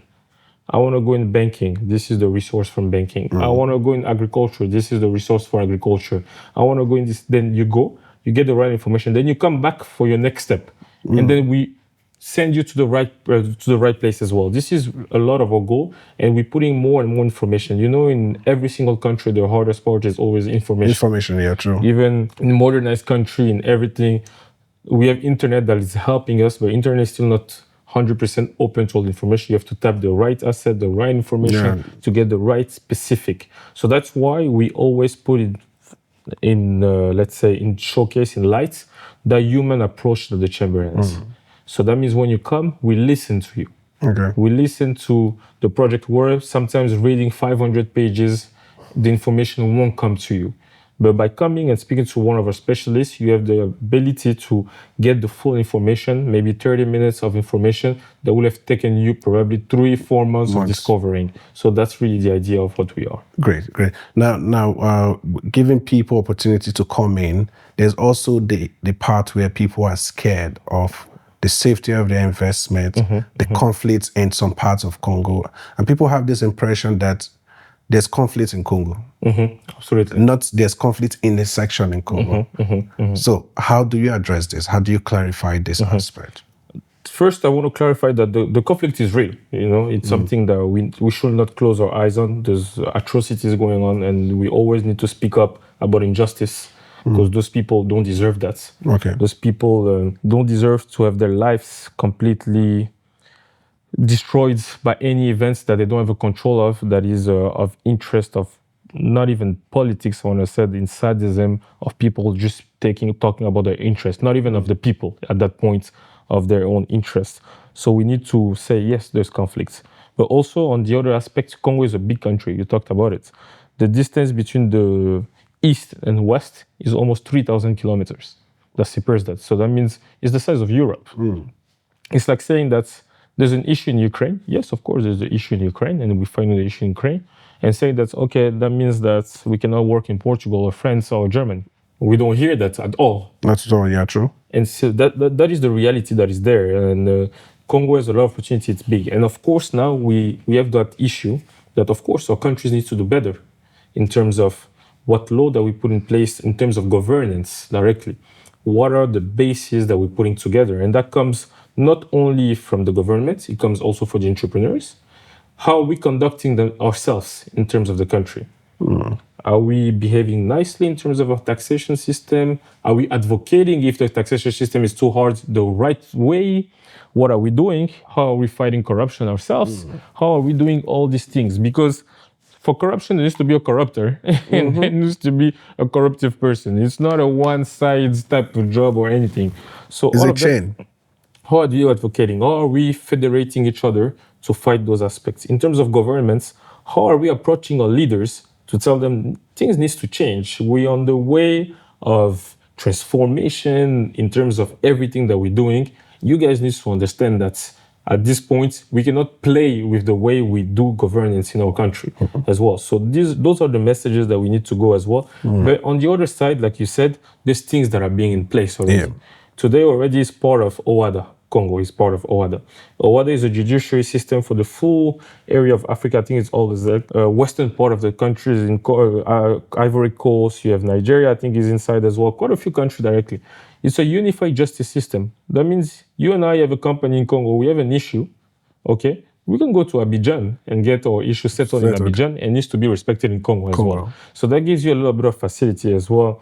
I want to go in banking. This is the resource from banking. I want to go in agriculture. This is the resource for agriculture. I want to go in this. Then you go, you get the right information. Then you come back for your next step, and then we send you to the right place as well. This is a lot of our goal, and we're putting more and more information. You know, in every single country, the hardest part is always information. Information, yeah, true. Even in modernized country and everything, we have internet that is helping us, but internet is still not 100% open to all information. You have to tap the right asset, the right information to get the right specific. So that's why we always put it in, let's say, in showcase, in lights, the human approach that the chamber has. So that means when you come, we listen to you. Okay. We listen to the project work. Sometimes reading 500 pages, the information won't come to you. But by coming and speaking to one of our specialists, you have the ability to get the full information, maybe 30 minutes of information that will have taken you probably 3-4 months of discovering. So that's really the idea of what we are. Great, great. Now, giving people opportunity to come in, there's also the part where people are scared of the safety of their investment, the conflicts in some parts of Congo. And people have this impression that there's conflict in Congo. Absolutely. Not there's conflict in a section in Congo. So how do you address this? How do you clarify this aspect? First, I want to clarify that the conflict is real. You know, it's something that we should not close our eyes on. There's atrocities going on, and we always need to speak up about injustice, because those people don't deserve that. Okay. Those people don't deserve to have their lives completely destroyed by any events that they don't have a control of, that is of interest of not even politics, I want to say, in sadism of people just talking about their interest, not even of the people at that point of their own interest. So we need to say, yes, there's conflicts. But also on the other aspect, Congo is a big country. You talked about it. The distance between the east and west is almost 3,000 kilometers. That separates that. So that means it's the size of Europe. It's like saying that there's an issue in Ukraine. Yes, of course, there's an issue in Ukraine, and we find the issue in Ukraine. And say that, okay, that means that we cannot work in Portugal or France or Germany. We don't hear that at all. That's all, yeah, true. And so that is the reality that is there. And Congo has a lot of opportunity, it's big. And of course, now we have that issue that, of course, our countries need to do better in terms of what law that we put in place in terms of governance directly. What are the bases that we're putting together? And that comes not only from the government, it comes also for the entrepreneurs. How are we conducting them ourselves in terms of the country? Are we behaving nicely in terms of our taxation system? Are we advocating if the taxation system is too hard the right way? What are we doing? How are we fighting corruption ourselves? How are we doing all these things? Because for corruption, there needs to be a corrupter and there needs to be a corruptive person. It's not a one-side type of job or anything. So It's a chain. How are we advocating? How are we federating each other to fight those aspects? In terms of governments, how are we approaching our leaders to tell them things need to change? We're on the way of transformation in terms of everything that we're doing. You guys need to understand that at this point, we cannot play with the way we do governance in our country as well. So those are the messages that we need to go as well. But on the other side, like you said, there's things that are being in place already. Today already is part of OADA. Congo is part of OADA. OADA is a judiciary system for the full area of Africa. I think it's all the western part of the country is in Ivory Coast. You have Nigeria, I think, is inside as well. Quite a few countries directly. It's a unified justice system. That means you and I have a company in Congo. We have an issue, okay? We can go to Abidjan and get our issue settled in Abidjan, and it needs to be respected in Congo as well. So that gives you a little bit of facility as well,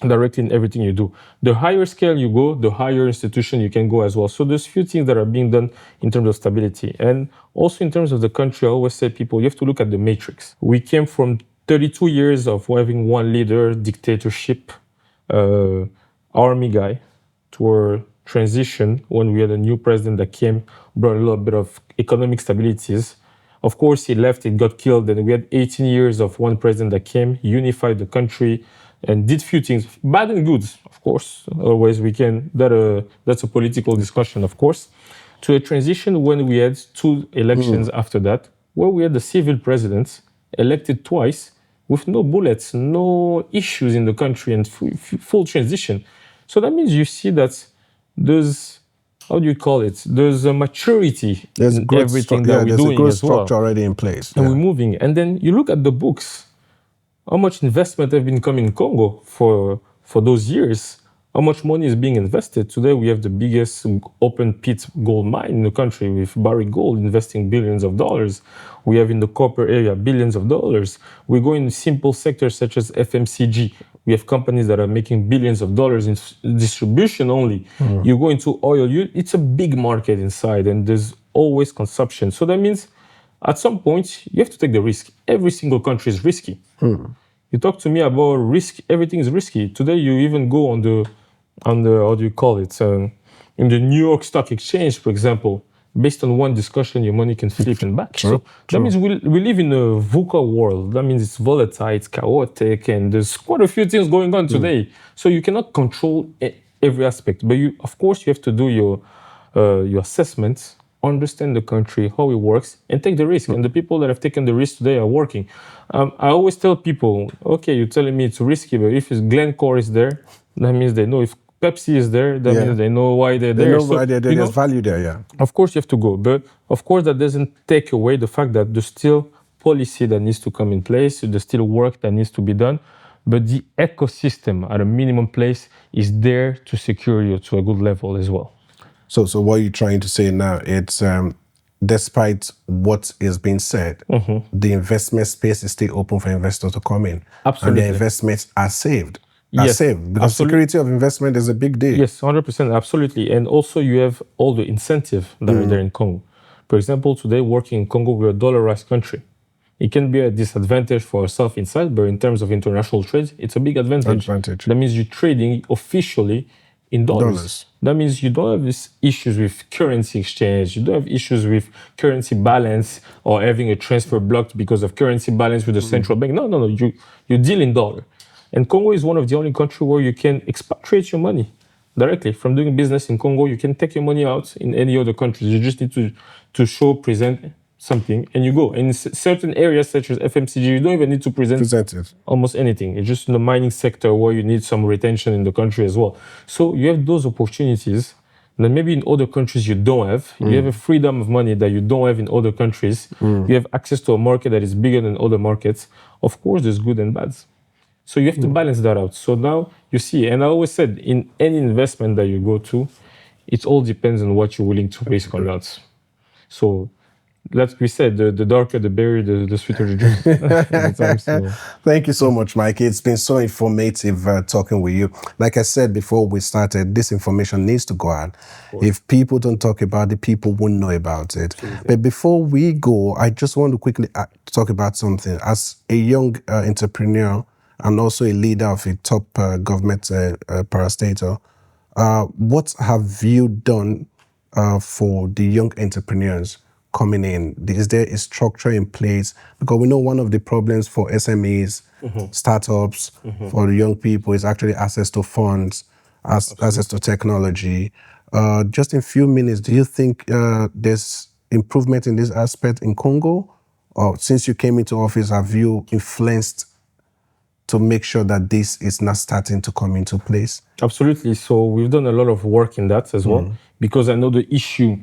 directly in everything you do. The higher scale you go, the higher institution you can go as well. So there's few things that are being done in terms of stability. And also in terms of the country, I always say people, you have to look at the matrix. We came from 32 years of having one leader, dictatorship, army guy, to a transition when we had a new president that came, brought a little bit of economic stabilities. Of course, he left, it got killed, and we had 18 years of one president that came, unified the country, and did few things, bad and good, of course. Always we can, that's a political discussion, of course. To a transition when we had 2 elections after that, where we had the civil president elected twice with no bullets, no issues in the country, and full transition. So that means you see that there's how do you call it? There's a maturity There's in growth everything that we're there's a doing growth as well. structure already in place. And we're moving. And then you look at the books, how much investment have been coming in Congo for those years, how much money is being invested. Today we have the biggest open pit gold mine in the country with Barrick Gold investing billions of dollars. We have in the copper area billions of dollars. We go in simple sectors such as FMCG. We have companies that are making billions of dollars in distribution only. You go into oil, it's a big market inside, and there's always consumption. So that means at some point, you have to take the risk. Every single country is risky. You talk to me about risk, everything is risky. Today, you even go on the how do you call it? In the New York Stock Exchange, for example, based on one discussion, your money can flip and back. So that means we live in a VUCA world. That means it's volatile, it's chaotic, and there's quite a few things going on today. So you cannot control every aspect. But of course, you have to do your assessments, understand the country, how it works, and take the risk. And the people that have taken the risk today are working. I always tell people, okay, you're telling me it's risky, but if Glencore is there, that means they know. If Pepsi is there, that means they know why they're there. They know why they're there. There's value there, yeah. Of course, you have to go. But of course, that doesn't take away the fact that there's still policy that needs to come in place. There's still work that needs to be done. But the ecosystem at a minimum place is there to secure you to a good level as well. So what you're trying to say now, it's despite what is being said, the investment space is still open for investors to come in. Absolutely. And the investments are saved. Yes, because security of investment is a big deal. Yes, 100%, absolutely. And also you have all the incentive that are there in Congo. For example, today working in Congo, we're a dollarized country. It can be a disadvantage for ourselves inside, but in terms of international trade, it's a big advantage. That means you're trading officially in dollars. That means you don't have these issues with currency exchange. You don't have issues with currency balance or having a transfer blocked because of currency balance with the central bank. No. You deal in dollar. And Congo is one of the only countries where you can expatriate your money directly. From doing business in Congo, you can take your money out in any other countries. You just need to show, present something, and you go. And in certain areas, such as FMCG, you don't even need to present almost anything. It's just in the mining sector where you need some retention in the country as well. So you have those opportunities that maybe in other countries you don't have. You have a freedom of money that you don't have in other countries. You have access to a market that is bigger than other markets. Of course, there's good and bad. So you have to balance that out. So now you see, and I always said, in any investment that you go to, it all depends on what you're willing to risk or not. So, like we said, the darker the berry, the sweeter the juice. Thank you so much, Mike. It's been so informative talking with you. Like I said before we started, this information needs to go out. If people don't talk about it, people won't know about it. But before we go, I just want to quickly talk about something. As a young entrepreneur, and also a leader of a top government parastatal, what have you done for the young entrepreneurs coming in? Is there a structure in place? Because we know one of the problems for SMEs, startups, for the young people is actually access to funds, access to technology. Just in a few minutes, do you think there's improvement in this aspect in Congo? Or since you came into office, have you influenced to make sure that this is not starting to come into place? Absolutely. So we've done a lot of work in that as well, because I know the issue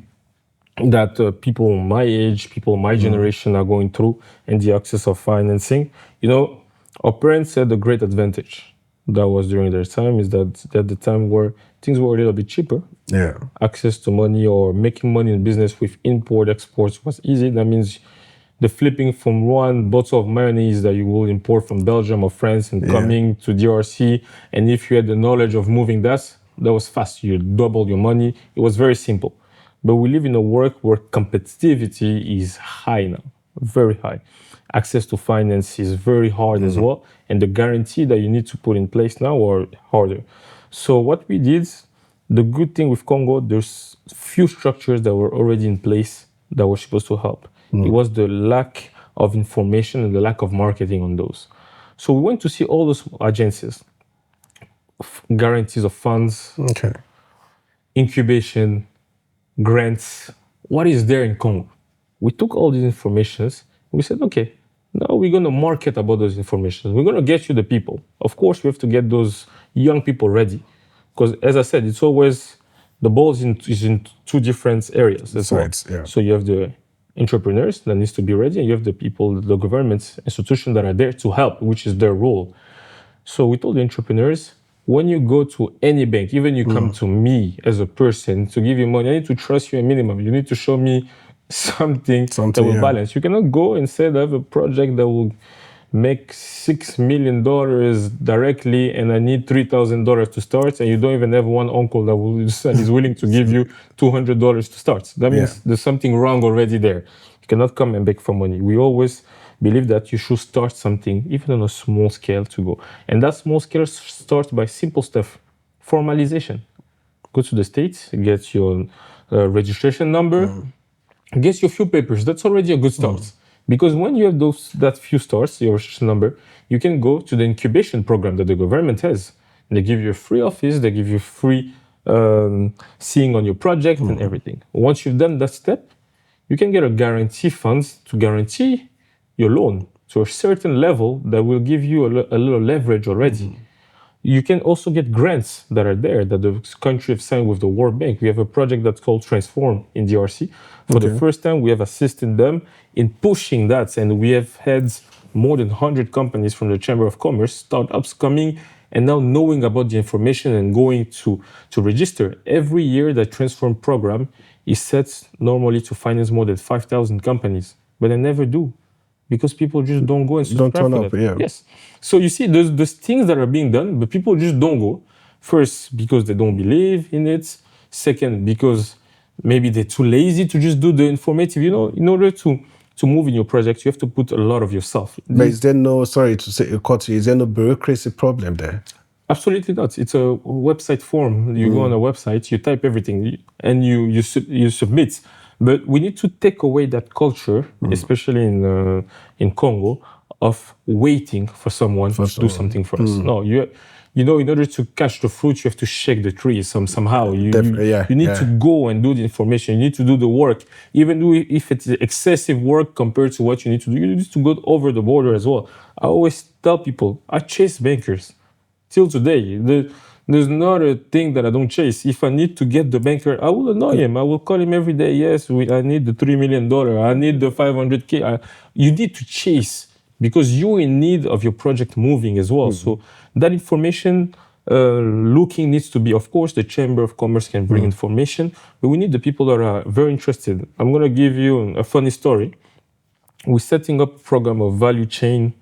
that people my age, people my generation are going through, and the access of financing. You know, our parents had a great advantage that was during their time, is that at the time where things were a little bit cheaper. Yeah. Access to money or making money in business with import exports was easy. That means the flipping from one bottle of mayonnaise that you will import from Belgium or France and coming to DRC, and if you had the knowledge of moving that was fast. You doubled your money. It was very simple. But we live in a world where competitivity is high now, very high. Access to finance is very hard as well, and the guarantee that you need to put in place now are harder. So what we did, the good thing with Congo, there's few structures that were already in place that were supposed to help. It was the lack of information and the lack of marketing on those. So we went to see all those agencies, guarantees of funds, incubation, grants. What is there in Congo? We took all these informations. We said, okay, now we're going to market about those information. We're going to get you the people. Of course, we have to get those young people ready. Because as I said, it's always the ball is in two different areas as well. Sides, yeah. So you have the entrepreneurs that needs to be ready, and you have the people, the governments, institutions that are there to help, which is their role. So we told the entrepreneurs, when you go to any bank, even you come to me as a person to give you money, I need to trust you a minimum. You need to show me something that will balance. You cannot go and say I have a project that will make $6 million directly and I need $3,000 to start, and you don't even have one uncle that is willing to give you $200 to start. That means there's something wrong already there. You cannot come and beg for money. We always believe that you should start something, even on a small scale, to go. And that small scale starts by simple stuff. Formalization. Go to the States, get your registration number, get your few papers. That's already a good start. Because when you have that few stars, your registration number, you can go to the incubation program that the government has. They give you a free office, they give you free seeing on your project and everything. Once you've done that step, you can get a guarantee funds to guarantee your loan to a certain level that will give you a little leverage already. You can also get grants that are there that the country have signed with the World Bank. We have a project that's called Transform in DRC. For the first time, we have assisted them in pushing that, and we have had more than 100 companies from the Chamber of Commerce, startups coming and now knowing about the information and going to register. Every year, the Transform program is set normally to finance more than 5,000 companies, but they never do. Because people just don't go and subscribe don't turn for up, that. Yes. So you see, there's things that are being done, but people just don't go. First, because they don't believe in it. Second, because maybe they're too lazy to just do the informative. You know, in order to move in your project, you have to put a lot of yourself. But is there no, sorry to say, is there no bureaucracy problem there? Absolutely not. It's a website form. You go on a website, you type everything, and you submit. But we need to take away that culture, especially in Congo, of waiting for someone to do something for us. No, you know, in order to catch the fruit, you have to shake the tree somehow. You need to go and do the information. You need to do the work, even though if it's excessive work compared to what you need to do. You need to go over the border as well. I always tell people, I chase bankers till today. There's not a thing that I don't chase. If I need to get the banker, I will annoy him. I will call him every day. Yes, I need the $3 million. I need the 500K. You need to chase because you're in need of your project moving as well. So that information looking needs to be, of course, the Chamber of Commerce can bring information, but we need the people that are very interested. I'm going to give you a funny story. We're setting up a program of value chain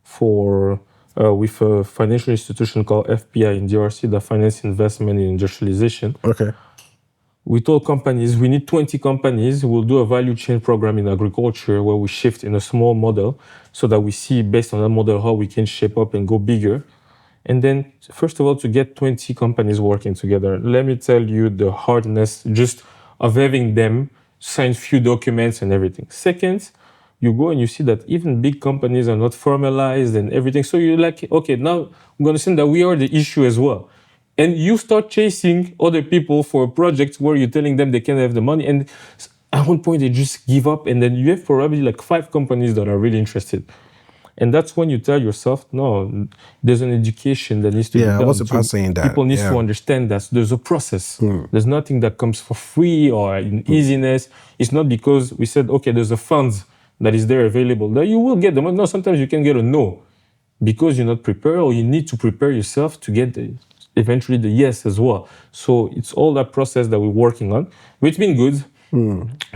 for with a financial institution called FPI in DRC, that finance investment in industrialization. Okay. We told companies, we need 20 companies. We'll do a value chain program in agriculture where we shift in a small model so that we see based on that model how we can shape up and go bigger. And then, first of all, to get 20 companies working together, let me tell you the hardness just of having them sign few documents and everything. Second, you go and you see that even big companies are not formalized and everything. So you're like, okay, now I'm going to say that we are the issue as well. And you start chasing other people for a project where you're telling them they can't have the money. And at one point, they just give up. And then you have probably like 5 companies that are really interested. And that's when you tell yourself, no, there's an education that needs to be done. Yeah, I was about saying that. People need to understand that there's a process. There's nothing that comes for free or in easiness. It's not because we said, okay, there's a fund that is there available, that you will get them. No, sometimes you can get a no because you're not prepared, or you need to prepare yourself to get eventually the yes as well. So it's all that process that we're working on. It's been good.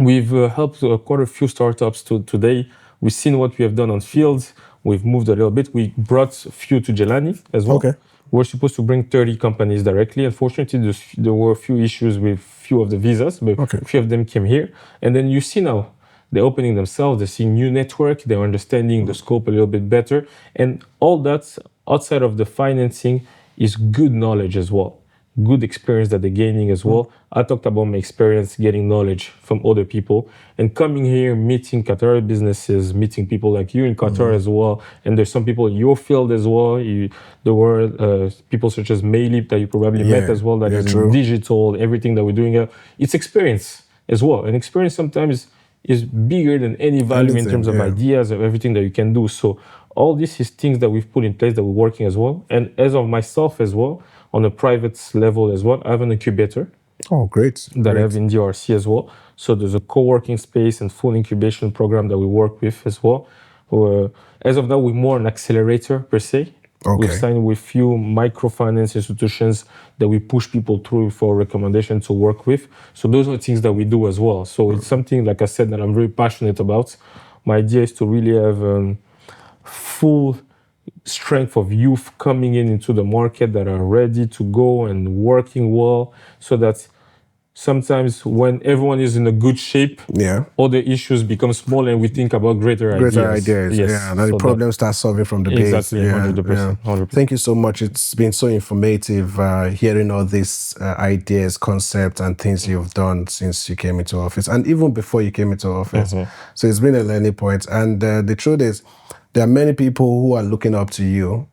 We've helped quite a few startups today. We've seen what we have done on fields. We've moved a little bit. We brought a few to Jelani as well. Okay. We're supposed to bring 30 companies directly. Unfortunately, there were a few issues with few of the visas, but a few of them came here. And then you see now, they're opening themselves, they're seeing new network, they're understanding the scope a little bit better. And all that outside of the financing is good knowledge as well. Good experience that they're gaining as well. I talked about my experience getting knowledge from other people and coming here, meeting Qatari businesses, meeting people like you in Qatar as well. And there's some people in your field as well. There were people such as Maylip that you probably met as well, that is digital, everything that we're doing here. It's experience as well. And experience sometimes is bigger than any value in terms of ideas of everything that you can do. So all this is things that we've put in place that we're working as well. And as of myself as well, on a private level as well, I have an incubator Oh, great. that I have in DRC as well. So there's a co-working space and full incubation program that we work with as well. As of now, we're more an accelerator per se. We've signed with few microfinance institutions that we push people through for recommendation to work with. So those are things that we do as well. So it's something, like I said, that I'm very passionate about. My idea is to really have full strength of youth coming into the market that are ready to go and working well, so that sometimes when everyone is in a good shape, all the issues become small and we think about greater ideas. Yes. Yeah, and the problem starts solving from the base. Exactly, 100%, 100%. Thank you so much. It's been so informative hearing all these ideas, concepts, and things you've done since you came into office, and even before you came into office. So it's been a learning point. And the truth is, there are many people who are looking up to you,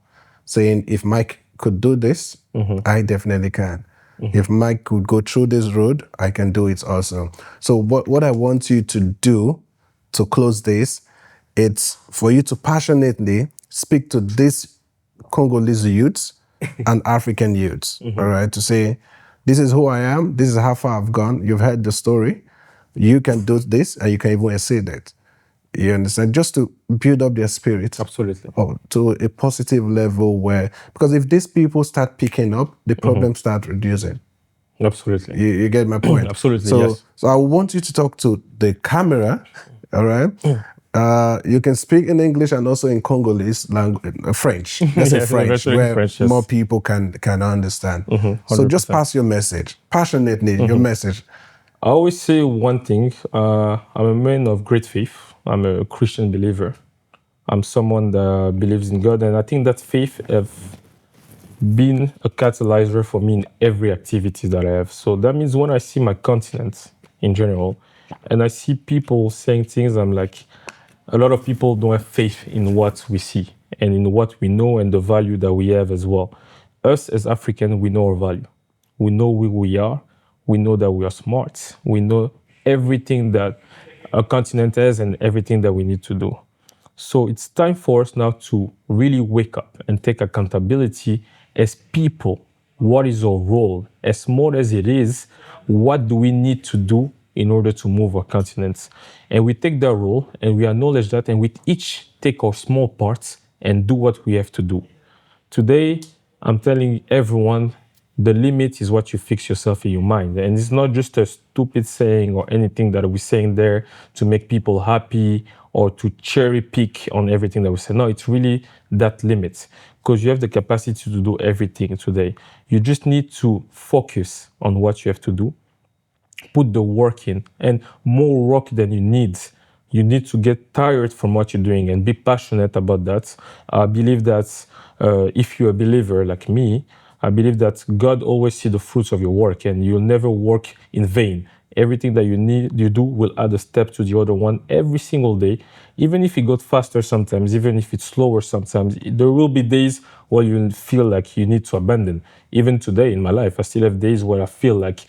saying, if Mike could do this, I definitely can. If Mike could go through this road, I can do it also. So what I want you to do to close this, it's for you to passionately speak to these Congolese youths and African youths, all right, to say, this is who I am, this is how far I've gone, you've heard the story, you can do this, and you can even exceed it. You understand? Just to build up their spirit. Absolutely. To a positive level where, because if these people start picking up, the problems start reducing. Absolutely. You get my point? Absolutely, yes. So I want you to talk to the camera, all right? You can speak in English and also in Congolese language, French. Let's say French, where French, more people can understand. So just pass your message, passionately, your message. I always say one thing, I'm a man of great faith. I'm a Christian believer. I'm someone that believes in God, and I think that faith have been a catalyzer for me in every activity that I have. So that means when I see my continent in general, and I see people saying things, I'm like, a lot of people don't have faith in what we see and in what we know and the value that we have as well. Us as Africans, we know our value. We know who we are. We know that we are smart. We know everything that a continent has and everything that we need to do. So it's time for us now to really wake up and take accountability as people. What is our role? As small as it is, what do we need to do in order to move our continents? And we take that role and we acknowledge that, and we each take our small parts and do what we have to do. Today, I'm telling everyone, the limit is what you fix yourself in your mind. And it's not just a stupid saying or anything that we're saying there to make people happy or to cherry pick on everything that we say. No, it's really that limit, because you have the capacity to do everything today. You just need to focus on what you have to do, put the work in, and more work than you need. You need to get tired from what you're doing and be passionate about that. I believe that if you're a believer like me, I believe that God always sees the fruits of your work, and you'll never work in vain. Everything that you do will add a step to the other one every single day. Even if it got faster sometimes, even if it's slower sometimes, there will be days where you feel like you need to abandon. Even today in my life, I still have days where I feel like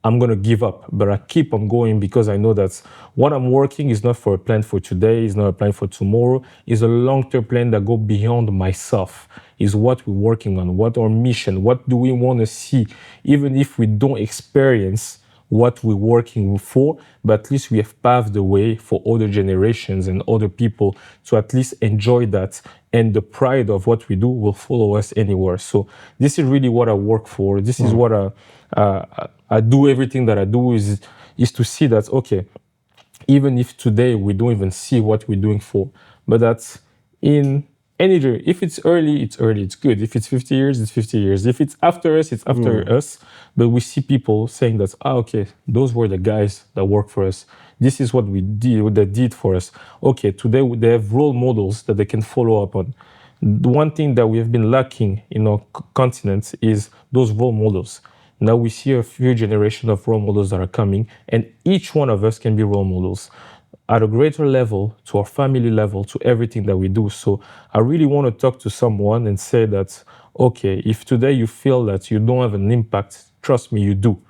I'm going to give up, but I keep on going because I know that what I'm working is not for a plan for today, is not a plan for tomorrow, is a long-term plan that goes beyond myself, is what we're working on, what our mission, what do we want to see, even if we don't experience what we're working for, but at least we have paved the way for other generations and other people to at least enjoy that, and the pride of what we do will follow us anywhere. So this is really what I work for. This is what I do. Everything that I do is to see that, okay, even if today we don't even see what we're doing for, but that's in any journey. If it's early, it's early, it's good. If it's 50 years, it's 50 years. If it's after us, it's after us. But we see people saying that, okay, those were the guys that work for us. This is what we did, what they did for us. Okay, today they have role models that they can follow up on. The one thing that we have been lacking in our continent is those role models. Now we see a few generations of role models that are coming, and each one of us can be role models at a greater level, to our family level, to everything that we do. So I really want to talk to someone and say that, okay, if today you feel that you don't have an impact, trust me, you do.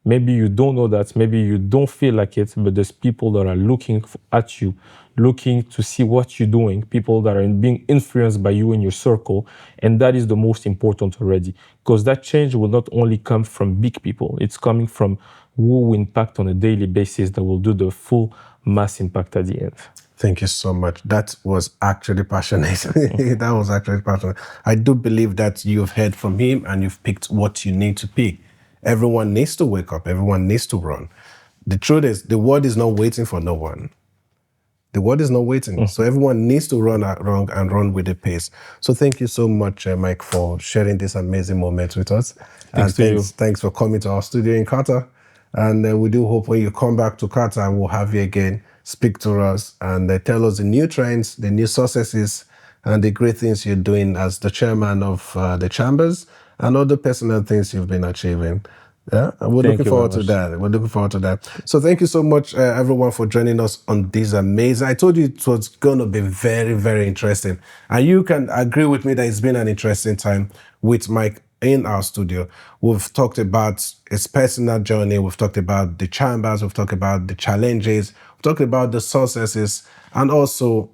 Maybe you don't know that, maybe you don't feel like it, but there's people that are looking at you, looking to see what you're doing, people that are being influenced by you in your circle. And that is the most important already, because that change will not only come from big people, it's coming from who impact on a daily basis that will do the full mass impact at the end. Thank you so much. That was actually passionate. That was actually passionate. I do believe that you've heard from him and you've picked what you need to pick. Everyone needs to wake up. Everyone needs to run. The truth is, the world is not waiting for no one. The world is not waiting. So everyone needs to run run with the pace. So thank you so much, Mike, for sharing this amazing moment with us. Thanks for coming to our studio in Qatar. And we do hope when you come back to Qatar, we'll have you again, speak to us and tell us the new trends, the new successes, and the great things you're doing as the chairman of the chambers and other personal things you've been achieving. Yeah, and we're looking forward to that. We're looking forward to that. So thank you so much, everyone, for joining us on this amazing. I told you it was going to be very, very interesting. And you can agree with me that it's been an interesting time with Mike in our studio. We've talked about his personal journey. We've talked about the chambers. We've talked about the challenges. We've talked about the successes and also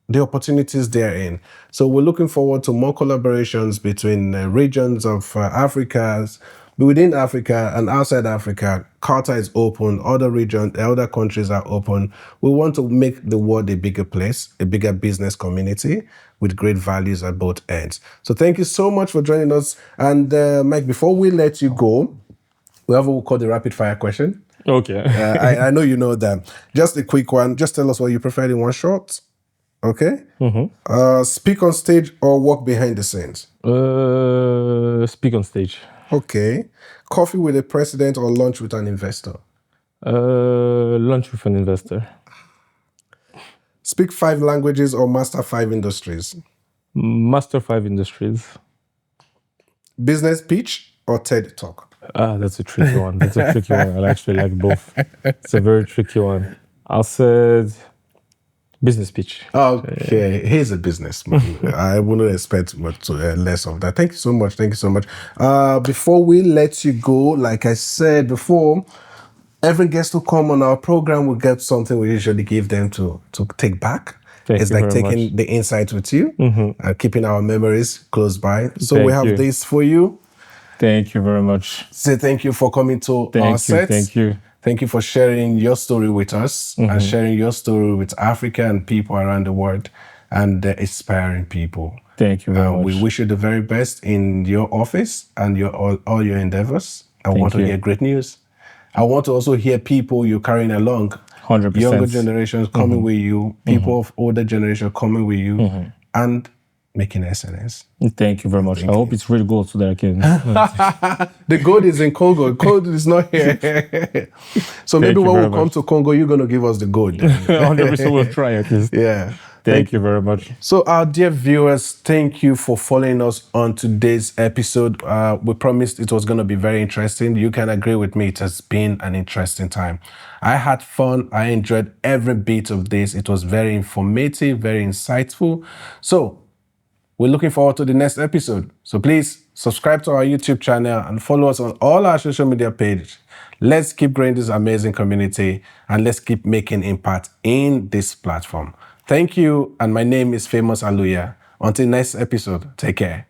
the opportunities therein. So we're looking forward to more collaborations between regions of Africa, within Africa and outside Africa. Qatar is open, other regions, other countries are open. We want to make the world a bigger place, a bigger business community with great values at both ends. So thank you so much for joining us. And Mike, before we let you go, we have what we call the rapid fire question. Okay. I know you know that. Just a quick one. Just tell us what you prefer in one shot. Okay? Speak on stage or walk behind the scenes? Speak on stage. Okay. Coffee with a president or lunch with an investor? Lunch with an investor. Speak 5 languages or master 5 industries? Master 5 industries. Business pitch or TED Talk? That's a tricky one. That's a tricky one. I actually like both. It's a very tricky one. I'll say business pitch. Okay, he's a businessman. I wouldn't expect much less of that. Thank you so much. Thank you so much. Before we let you go, like I said before, every guest who come on our program will get something we usually give them to take back. It's like taking the insight with you and keeping our memories close by. So we have this for you. Thank you very much. Say thank you for coming to our set. Thank you. Thank you for sharing your story with us and sharing your story with Africa and people around the world and inspiring people. Thank you very much. We wish you the very best in your office and all your endeavors. I want to hear great news. I want to also hear people you're carrying along. 100%. Younger generations coming with you, people of older generation coming with you, and making SNS. Thank you very much. I hope it's really good so that I can. The gold is in Congo. Gold is not here. So maybe when we come to Congo, you're going to give us the gold. 100% we'll try at least. Yeah. Thank you very much. So our dear viewers, thank you for following us on today's episode. We promised it was going to be very interesting. You can agree with me. It has been an interesting time. I had fun. I enjoyed every bit of this. It was very informative, very insightful. So we're looking forward to the next episode. So please subscribe to our YouTube channel and follow us on all our social media pages. Let's keep growing this amazing community and let's keep making impact in this platform. Thank you. And my name is Famous Aluya. Until next episode, take care.